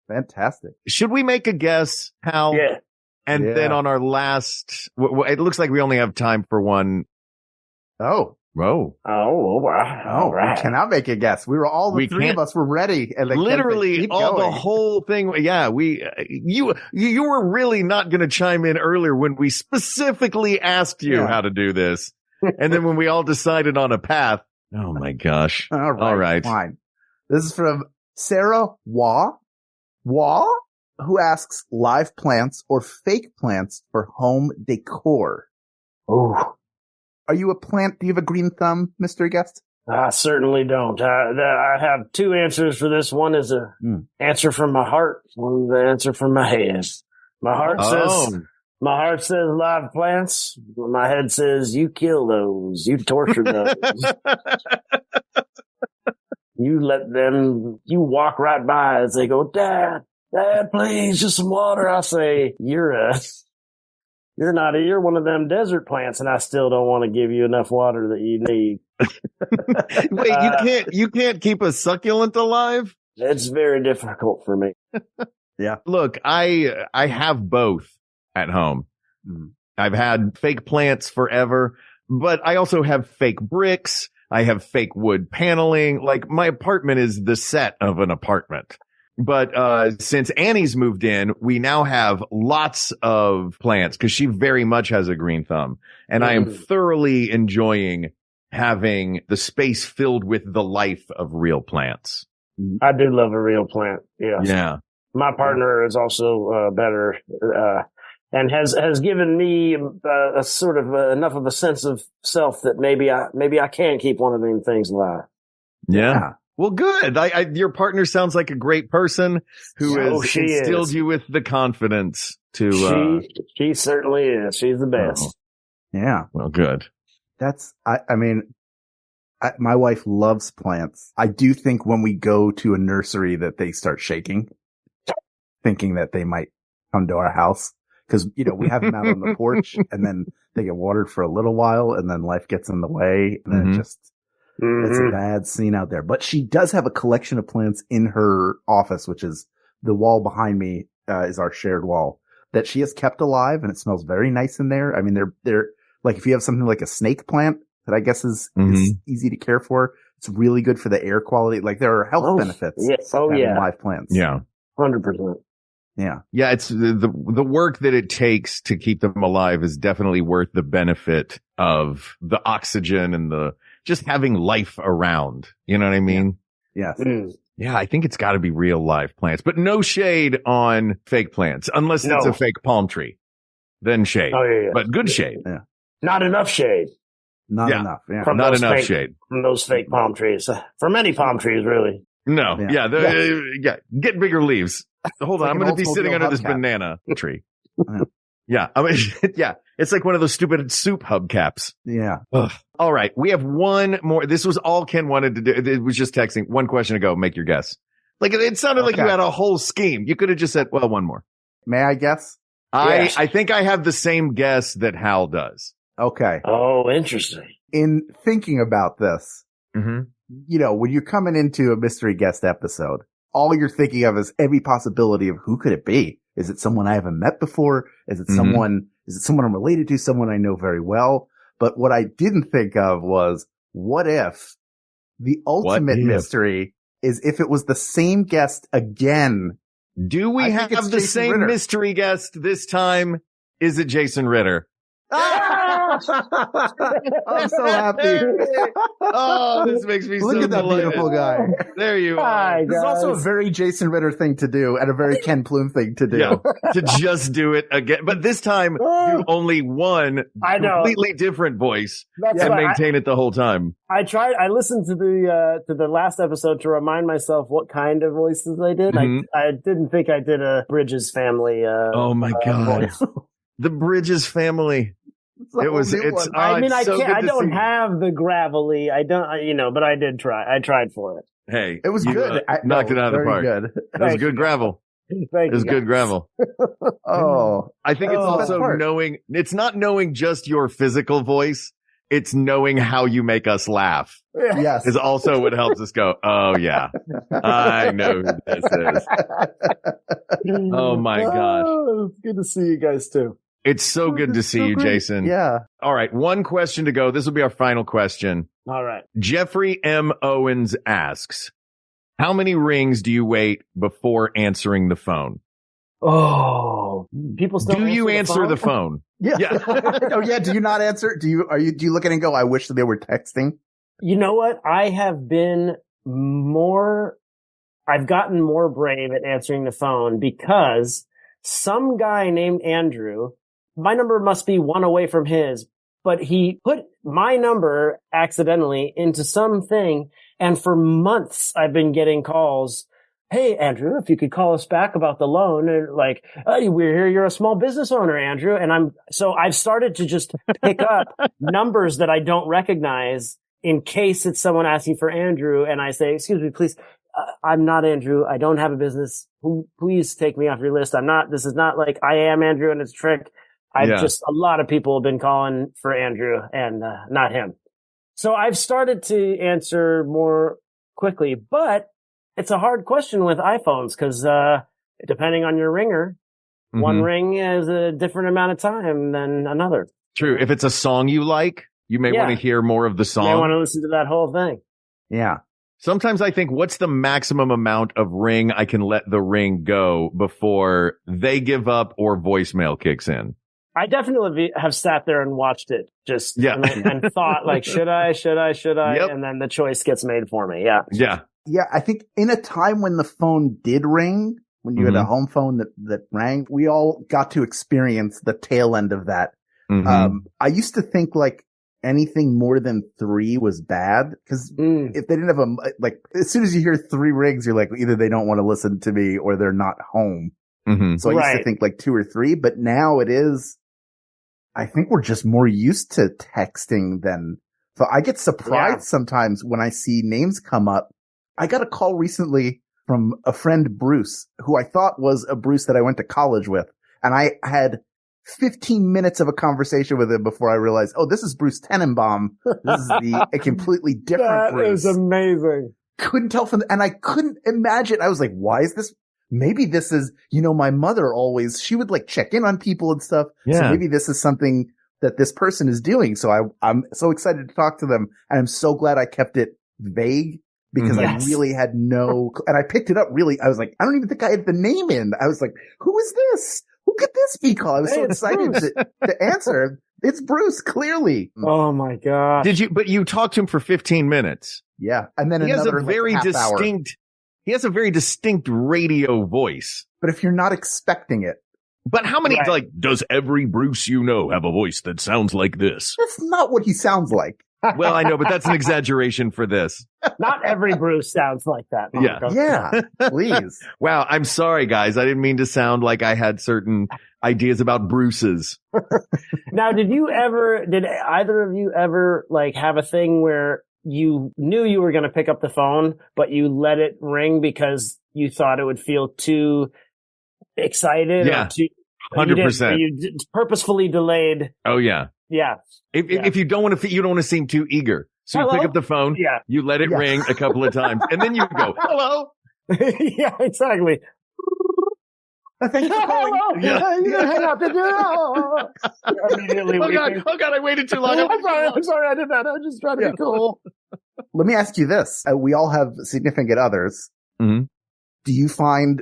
Speaker 5: Fantastic.
Speaker 2: Should we make a guess, Hal?
Speaker 6: Yeah.
Speaker 2: And then on our last, it looks like we only have time for one.
Speaker 5: Oh.
Speaker 2: Whoa.
Speaker 6: Oh, wow.
Speaker 5: All right. We cannot make a guess. The three of us were ready. And
Speaker 2: literally the whole thing. Yeah. You were really not going to chime in earlier when we specifically asked you how to do this. And then when we all decided on a path. Oh my gosh.
Speaker 5: All right. Fine. This is from Sarah Wah, who asks live plants or fake plants for home decor.
Speaker 6: Oh.
Speaker 5: Are you a plant? Do you have a green thumb, Mr. Guest?
Speaker 6: I certainly don't. I have 2 answers for this. One is a answer from my heart. One is the answer from my head. My heart says live plants. My head says you kill those. You torture those. You let them. You walk right by as they go, Dad, please, just some water. I say You're one of them desert plants, and I still don't want to give you enough water that you need.
Speaker 2: Wait, you can't keep a succulent alive?
Speaker 6: It's very difficult for me.
Speaker 5: Yeah.
Speaker 2: Look, I have both at home. I've had fake plants forever, but I also have fake bricks. I have fake wood paneling. Like my apartment is the set of an apartment. But since Annie's moved in, we now have lots of plants because she very much has a green thumb. And I am thoroughly enjoying having the space filled with the life of real plants.
Speaker 6: I do love a real plant. Yes. Yeah. My partner is also better and has given me a sort of enough of a sense of self that maybe I can keep one of them things alive.
Speaker 2: Yeah. Well, good. Your partner sounds like a great person who has instilled you with the confidence to.
Speaker 6: She certainly is. She's the best.
Speaker 5: Yeah.
Speaker 2: Well, good.
Speaker 5: My wife loves plants. I do think when we go to a nursery that they start shaking, thinking that they might come to our house. Cause, we have them out on the porch and then they get watered for a little while and then life gets in the way and then it's a bad scene out there. But she does have a collection of plants in her office, which is the wall behind me, is our shared wall that she has kept alive and it smells very nice in there. I mean, they're like, if you have something like a snake plant that I guess is easy to care for, it's really good for the air quality. Like there are health benefits.
Speaker 6: Yes.
Speaker 5: Live plants.
Speaker 2: Yeah.
Speaker 6: 100%.
Speaker 5: Yeah.
Speaker 2: Yeah. It's the work that it takes to keep them alive is definitely worth the benefit of the oxygen and the just having life around. You know what I mean?
Speaker 5: Yeah. Yes.
Speaker 2: Yeah. I think it's got to be real live plants, but no shade on fake plants unless it's a fake palm tree. Then shade. Oh, yeah. But good shade.
Speaker 5: Yeah.
Speaker 6: Not enough shade.
Speaker 5: Not enough. Yeah.
Speaker 2: Not enough shade.
Speaker 6: From those fake palm trees. For many palm trees, really.
Speaker 2: No. Yeah. Get bigger leaves. Hold on. I'm going to be sitting under this banana tree. Yeah. I mean, yeah. It's like one of those stupid soup hubcaps.
Speaker 5: Yeah.
Speaker 2: Ugh. All right. We have one more. This was all Ken wanted to do. It was just texting. One question to go. Make your guess. Like it sounded like you had a whole scheme. You could have just said, well, one more.
Speaker 5: May I guess?
Speaker 2: I think I have the same guess that Hal does.
Speaker 5: Okay.
Speaker 6: Oh, interesting.
Speaker 5: In thinking about this, when you're coming into a mystery guest episode, all you're thinking of is every possibility of who could it be? Is it someone I haven't met before? Is it someone I'm related to? Someone I know very well? But what I didn't think of was, what if the ultimate mystery is if it was the same guest again?
Speaker 2: Do we have the same mystery guest this time? Is it Jason Ritter?
Speaker 5: I'm so happy.
Speaker 2: Oh, this makes me
Speaker 5: Look at that beautiful guy.
Speaker 2: There you are.
Speaker 5: This is also a very Jason Ritter thing to do and a very Ken Plume thing to do.
Speaker 2: Yeah, to just do it again. But this time, do only one completely different voice and maintain it the whole time.
Speaker 6: I listened to the last episode to remind myself what kind of voices I did. I didn't think I did a Bridges family.
Speaker 2: Oh my God. The Bridges family. I
Speaker 6: don't have the gravelly. But I did try. I tried for it.
Speaker 2: Hey,
Speaker 5: it was good.
Speaker 2: Knocked it out of the park.
Speaker 5: Good.
Speaker 2: It was good gravel. It was good gravel. I think it's also knowing, it's not knowing just your physical voice. It's knowing how you make us laugh.
Speaker 5: Yes.
Speaker 2: Is also what helps us go, oh yeah, I know who this is. Oh my gosh.
Speaker 6: It's good to see you guys too.
Speaker 2: It's so good to see you, Jason.
Speaker 5: Yeah.
Speaker 2: All right. One question to go. This will be our final question.
Speaker 6: All right.
Speaker 2: Jeffrey M. Owens asks, how many rings do you wait before answering the phone?
Speaker 6: Oh, people still
Speaker 2: do you answer the phone?
Speaker 5: Yeah. Oh yeah. Do you not answer? Do you look at it and go, I wish they were texting?
Speaker 6: You know what? I've gotten more brave at answering the phone because some guy named Andrew, my number must be one away from his, but he put my number accidentally into something. And for months, I've been getting calls. Hey, Andrew, if you could call us back about the loan, and like, oh, we're here. You're a small business owner, Andrew. And I've started to just pick up numbers that I don't recognize in case it's someone asking for Andrew. And I say, excuse me, please. I'm not Andrew. I don't have a business. Please take me off your list. This is not like I am Andrew and it's a trick. A lot of people have been calling for Andrew and not him. So I've started to answer more quickly, but it's a hard question with iPhones because, depending on your ringer, one ring is a different amount of time than another.
Speaker 2: True. If it's a song you like, you may want to hear more of the song.
Speaker 6: You may want to listen to that whole thing.
Speaker 5: Yeah.
Speaker 2: Sometimes I think, what's the maximum amount of ring I can let the ring go before they give up or voicemail kicks in?
Speaker 6: I definitely have sat there and watched it and thought like, should I? Yep. And then the choice gets made for me. Yeah.
Speaker 2: Yeah.
Speaker 5: Yeah. I think in a time when the phone did ring, when you had a home phone that rang, we all got to experience the tail end of that. I used to think like, anything more than 3 was bad. Cause if they didn't have like, as soon as you hear 3 rings, you're like, either they don't want to listen to me or they're not home.
Speaker 2: Mm-hmm.
Speaker 5: So I used to think like 2 or 3, but now it is, I think we're just more used to texting than, so I get surprised sometimes when I see names come up. I got a call recently from a friend, Bruce, who I thought was a Bruce that I went to college with. And I had 15 minutes of a conversation with him before I realized, oh, this is Bruce Tenenbaum. This is a completely different Bruce.
Speaker 6: That is amazing.
Speaker 5: Couldn't tell and I couldn't imagine. I was like, why is this? Maybe this is, my mother always, she would like check in on people and stuff. Yeah. So maybe this is something that this person is doing. So I'm so excited to talk to them. And I'm so glad I kept it vague because I really had and I picked it up really. I was like, I don't even think I had the name in. I was like, who is this? Who could this be called? I was so excited to answer. It's Bruce, clearly.
Speaker 6: Oh my God.
Speaker 2: But you talked to him for 15 minutes.
Speaker 5: Yeah. And then he has a very distinct,
Speaker 2: he has a very distinct radio voice.
Speaker 5: But if you're not expecting it.
Speaker 2: But how many, does every Bruce you know have a voice that sounds like this?
Speaker 5: That's not what he sounds like.
Speaker 2: Well, I know, but that's an exaggeration for this.
Speaker 6: Not every Bruce sounds like that.
Speaker 2: Mark.
Speaker 5: Yeah, please.
Speaker 2: Wow, I'm sorry, guys. I didn't mean to sound like I had certain ideas about Bruces.
Speaker 6: Now, did either of you ever have a thing where you knew you were going to pick up the phone, but you let it ring because you thought it would feel too excited?
Speaker 2: Yeah, 100%.
Speaker 6: You purposefully delayed.
Speaker 2: Oh, yeah.
Speaker 6: Yeah.
Speaker 2: If you don't want to seem too eager. So you pick up the phone, you let it ring a couple of times, and then you go, hello.
Speaker 6: Yeah, exactly.
Speaker 5: Thank you for calling.
Speaker 6: Hang up. Immediately
Speaker 2: oh God, I waited too long.
Speaker 6: I'm sorry I did that. I was just trying to be cool.
Speaker 5: Let me ask you this. We all have significant others.
Speaker 2: Mm-hmm.
Speaker 5: Do you find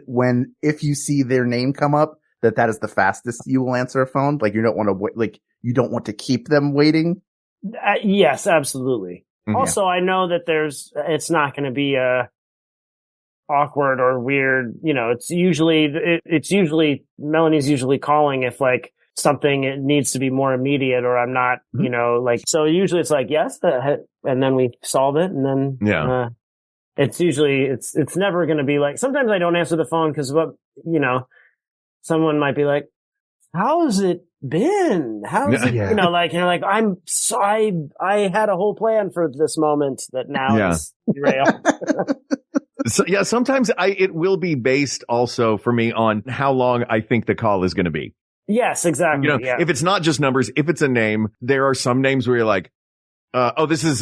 Speaker 5: if you see their name come up, that is the fastest you will answer a phone? Like you don't want to wait, you don't want to keep them waiting?
Speaker 6: Yes, absolutely. Mm-hmm. Also, I know that it's not going to be awkward or weird. It's usually Melanie's usually calling if something it needs to be more immediate or I'm not, so usually it's yes, and then we solve it. And then, it's usually, it's never going to be sometimes I don't answer the phone because someone might be like, how's it been? How's it, you're like, I had a whole plan for this moment that now is derailed.
Speaker 2: So, sometimes it will be based also for me on how long I think the call is going to be.
Speaker 6: Yes, exactly.
Speaker 2: If it's not just numbers, if it's a name, there are some names where you're like,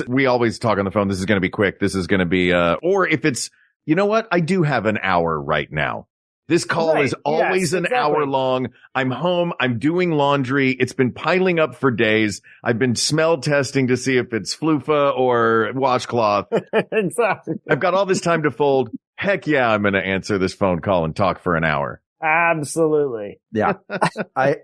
Speaker 2: we always talk on the phone. This is going to be quick. This is going to be, or if it's, you know what? I do have an hour right now. This call is always an hour long. I'm home. I'm doing laundry. It's been piling up for days. I've been smell testing to see if it's flufa or washcloth.
Speaker 6: Exactly.
Speaker 2: I've got all this time to fold. Heck yeah, I'm going to answer this phone call and talk for an hour.
Speaker 6: Absolutely.
Speaker 5: Yeah. I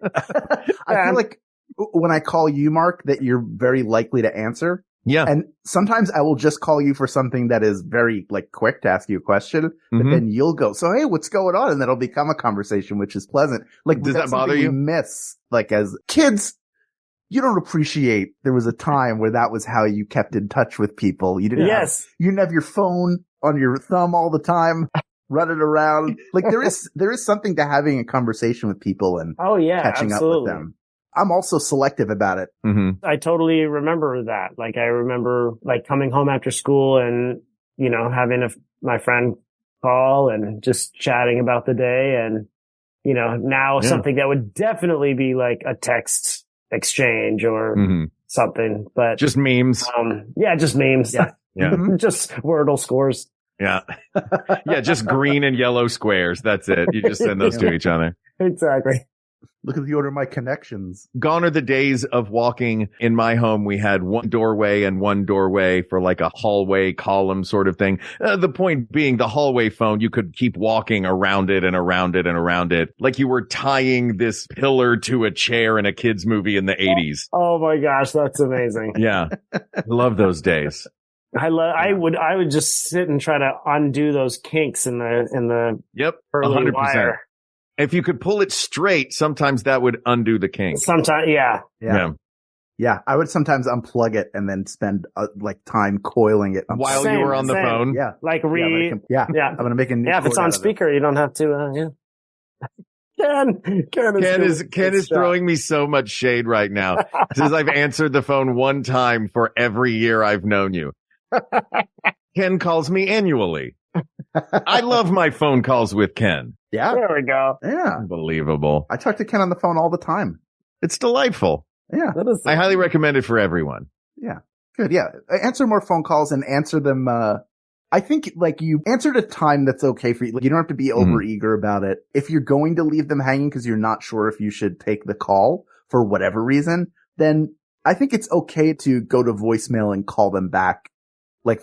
Speaker 5: feel like when I call you, Mark, that you're very likely to answer.
Speaker 2: Yeah.
Speaker 5: And sometimes I will just call you for something that is very quick to ask you a question, but then you'll go, so hey, what's going on? And that'll become a conversation, which is pleasant.
Speaker 2: Does that bother you?
Speaker 5: We miss, as kids, you don't appreciate there was a time where that was how you kept in touch with people. You didn't have your phone on your thumb all the time, running around. There is something to having a conversation with people and catching up with them. I'm also selective about it.
Speaker 2: Mm-hmm.
Speaker 6: I totally remember that. I remember coming home after school and, having my friend call and just chatting about the day. And, now something that would definitely be a text exchange or something, but
Speaker 2: just memes.
Speaker 6: Just memes.
Speaker 5: Yeah.
Speaker 2: Yeah.
Speaker 6: Just Wordle scores.
Speaker 2: Yeah. Yeah. Just green and yellow squares. That's it. You just send those to each other.
Speaker 6: Exactly.
Speaker 5: Look at the order of my connections.
Speaker 2: Gone are the days of walking. In my home, we had one doorway and one doorway for a hallway column sort of thing. The point being the hallway phone, you could keep walking around it and around it and around it. Like you were tying this pillar to a chair in a kid's movie in the 80s.
Speaker 6: Oh my gosh, that's amazing.
Speaker 2: Yeah. Love those days.
Speaker 6: I would just sit and try to undo those kinks in the early
Speaker 2: 100%.
Speaker 6: wire.
Speaker 2: If you could pull it straight, sometimes that would undo the kink.
Speaker 6: Sometimes, yeah.
Speaker 5: Yeah, I would sometimes unplug it and then spend time coiling it
Speaker 2: while you were on the phone.
Speaker 5: Yeah,
Speaker 6: like
Speaker 5: I'm gonna make a new.
Speaker 6: Yeah, if it's on speaker, you don't have to.
Speaker 2: Ken is throwing me so much shade right now. Says I've answered the phone one time for every year I've known you. Ken calls me annually. I love my phone calls with Ken.
Speaker 5: Yeah,
Speaker 6: there we go.
Speaker 5: Yeah,
Speaker 2: unbelievable.
Speaker 5: I talk to Ken on the phone all the time.
Speaker 2: It's delightful.
Speaker 5: Yeah.
Speaker 2: I highly recommend it for everyone.
Speaker 5: Yeah. Good. Yeah. Answer more phone calls and answer them. I think you answered a time that's okay for you. You don't have to be over eager about it. If you're going to leave them hanging because you're not sure if you should take the call for whatever reason, then I think it's okay to go to voicemail and call them back.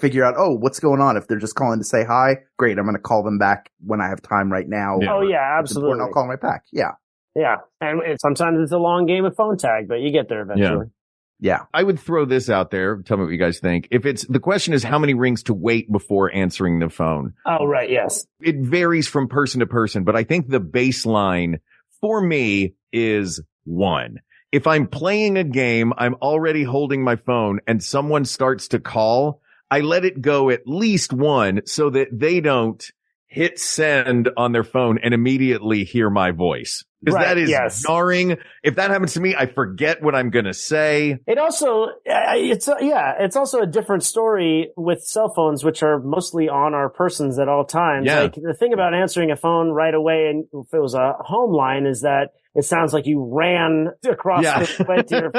Speaker 5: Figure out, what's going on? If they're just calling to say hi, great. I'm going to call them back when I have time right now.
Speaker 6: Yeah. Oh yeah, absolutely.
Speaker 5: I'll call them right back. Yeah.
Speaker 6: Yeah. And sometimes it's a long game of phone tag, but you get there eventually.
Speaker 5: Yeah.
Speaker 2: I would throw this out there. Tell me what you guys think. The question is how many rings to wait before answering the phone.
Speaker 6: Oh, right. Yes.
Speaker 2: It varies from person to person, but I think the baseline for me is 1. If I'm playing a game, I'm already holding my phone and someone starts to call, I let it go at least 1 so that they don't hit send on their phone and immediately hear my voice. Because that is jarring. If that happens to me, I forget what I'm going to say.
Speaker 6: It also, it's also a different story with cell phones, which are mostly on our persons at all times.
Speaker 2: Yeah.
Speaker 6: The thing about answering a phone right away, and if it was a home line, is that it sounds like you ran across the way to your,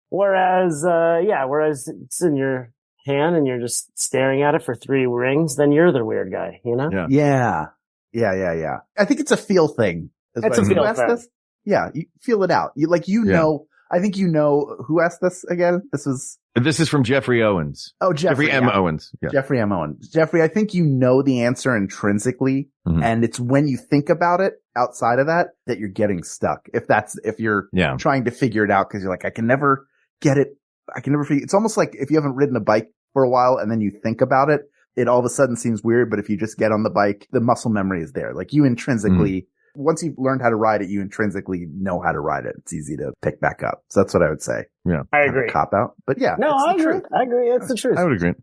Speaker 6: whereas it's in your hand and you're just staring at it for 3 rings, then you're the weird guy, you know?
Speaker 5: Yeah. I think it's a feel thing.
Speaker 6: It's a feel thing.
Speaker 5: Yeah, you feel it out. Know, I think you know who asked this again. This is from Jeffrey Owens. Oh, Jeffrey M. Owens. Yeah. Jeffrey M. Owens. Jeffrey, I think you know the answer intrinsically, and it's when you think about it outside of that you're getting stuck. If you're trying to figure it out because you're like, I can never get it. I can never figure. It's almost like if you haven't ridden a bike for a while and then you think about it, it all of a sudden seems weird. But if you just get on the bike, the muscle memory is there. Like you intrinsically, once you've learned how to ride it, you intrinsically know how to ride it. It's easy to pick back up. So that's what I would say.
Speaker 2: Yeah.
Speaker 6: I agree.
Speaker 5: Cop out. But yeah.
Speaker 6: No, I agree. I agree. It's the truth.
Speaker 2: I would agree.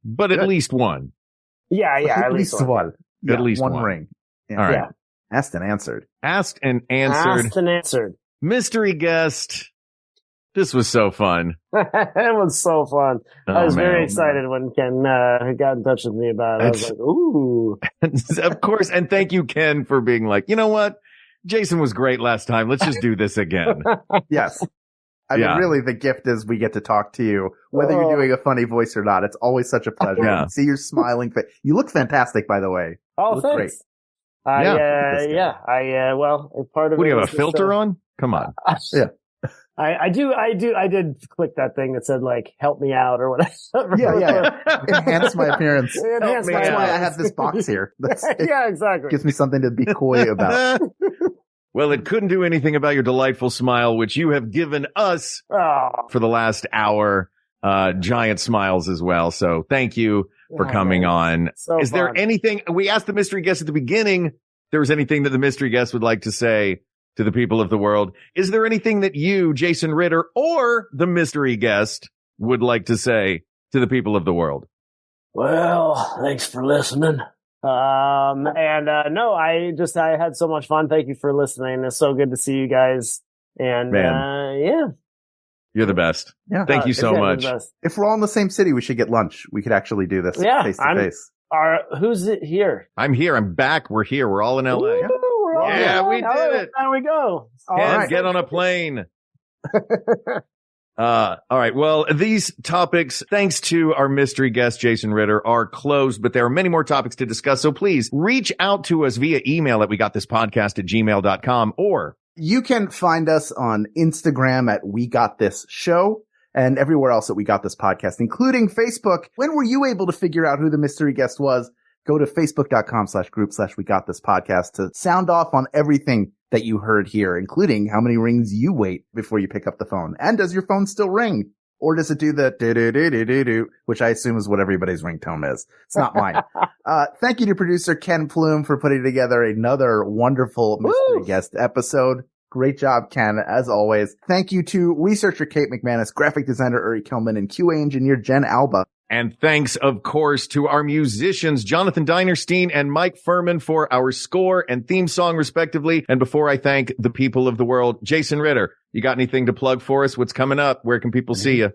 Speaker 2: But at least 1.
Speaker 6: Yeah.
Speaker 5: At least one. Yeah,
Speaker 2: at least
Speaker 5: 1
Speaker 2: 1
Speaker 5: ring. Yeah.
Speaker 2: All right.
Speaker 5: Yeah. Asked and answered.
Speaker 2: Asked and answered. Mystery guest. This was so fun.
Speaker 6: It was so fun. I was very excited when Ken got in touch with me about it. I was like, ooh.
Speaker 2: Of course. And thank you, Ken, for being like, you know what? Jason was great last time. Let's just do this again.
Speaker 5: Yes. I mean, really, the gift is we get to talk to you, whether you're doing a funny voice or not. It's always such a pleasure. to see your smiling face. You look fantastic, by the way.
Speaker 6: Oh, thanks.
Speaker 5: Great.
Speaker 6: Part of
Speaker 2: what
Speaker 6: it.
Speaker 2: Do you have a filter on? Come on.
Speaker 5: Yeah.
Speaker 6: I did click that thing that said help me out or whatever.
Speaker 5: Yeah. Enhance my appearance.
Speaker 6: That's
Speaker 5: why I have this box here.
Speaker 6: Yeah, exactly.
Speaker 5: Gives me something to be coy about.
Speaker 2: Well, it couldn't do anything about your delightful smile, which you have given us for the last hour. Giant smiles as well. So thank you for coming on.
Speaker 6: So
Speaker 2: Is there anything we asked the mystery guest at the beginning? If there was anything that the mystery guest would like to say to the people of the world. Is there anything that you, Jason Ritter, or the mystery guest would like to say to the people of the world?
Speaker 6: Well, thanks for listening. No, I had so much fun. Thank you for listening. It's so good to see you guys. And,
Speaker 2: You're the best.
Speaker 5: Yeah.
Speaker 2: Thank you so much.
Speaker 5: If we're all in the same city, we should get lunch. We could actually do this face to face.
Speaker 6: Who's it here?
Speaker 2: I'm here. I'm back. We're here. We're all in LA. We did it.
Speaker 6: There we go.
Speaker 2: Get on a plane. All right. Well, these topics, thanks to our mystery guest, Jason Ritter, are closed, but there are many more topics to discuss. So please reach out to us via email at wegotThisPodcast@gmail.com, or
Speaker 5: you can find us on Instagram at We Got This Show and everywhere else that We Got This Podcast, including Facebook. When were you able to figure out who the mystery guest was? Go to facebook.com/group/We Got This Podcast to sound off on everything that you heard here, including how many rings you wait before you pick up the phone. And does your phone still ring? Or does it do the do-do-do-do-do-do, which I assume is what everybody's ringtone is. It's not mine. Thank you to producer Ken Plume for putting together another wonderful mystery guest episode. Great job, Ken, as always. Thank you to researcher Kate McManus, graphic designer Uri Kelman, and QA engineer Jen Alba.
Speaker 2: And thanks, of course, to our musicians, Jonathan Dinerstein and Mike Furman, for our score and theme song, respectively. And before I thank the people of the world, Jason Ritter, you got anything to plug for us? What's coming up? Where can people see you?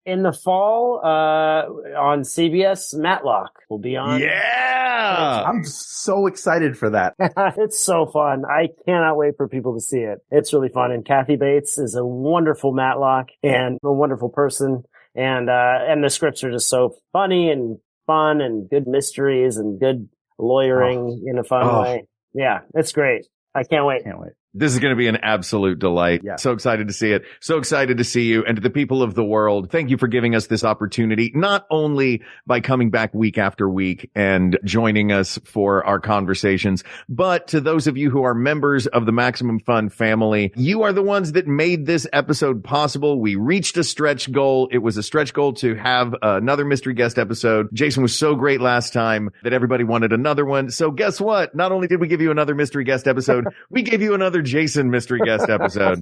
Speaker 6: In the fall, on CBS, Matlock will be on.
Speaker 2: Yeah!
Speaker 5: I'm so excited for that.
Speaker 6: It's so fun. I cannot wait for people to see it. It's really fun. And Kathy Bates is a wonderful Matlock and a wonderful person. And the scripts are just so funny and fun and good mysteries and good lawyering in a fun way. Yeah, it's great. I can't wait.
Speaker 2: This is going to be an absolute delight.
Speaker 5: Yeah.
Speaker 2: So excited to see it. So excited to see you. And to the people of the world, thank you for giving us this opportunity, not only by coming back week after week and joining us for our conversations, but to those of you who are members of the Maximum Fun family. You are the ones that made this episode possible. We reached a stretch goal. It was a stretch goal to have another mystery guest episode. Jason was so great last time that everybody wanted another one. So guess what? Not only did we give you another mystery guest episode, we gave you another Jason mystery guest episode.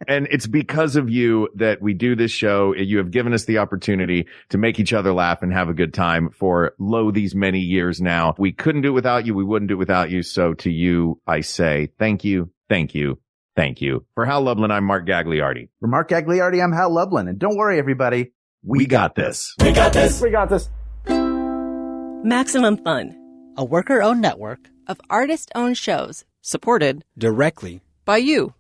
Speaker 2: And it's because of you that we do this show. You have given us the opportunity to make each other laugh and have a good time for these many years now. We couldn't do it without you. We wouldn't do it without you. So to you, I say thank you, thank you, thank you. For Hal Lublin, I'm Mark Gagliardi.
Speaker 5: For Mark Gagliardi, I'm Hal Lublin. And don't worry, everybody.
Speaker 2: We got this.
Speaker 4: We got this.
Speaker 6: We got this.
Speaker 13: Maximum Fun,
Speaker 14: a worker-owned network
Speaker 15: of artist-owned shows
Speaker 10: supported
Speaker 14: directly
Speaker 15: by you.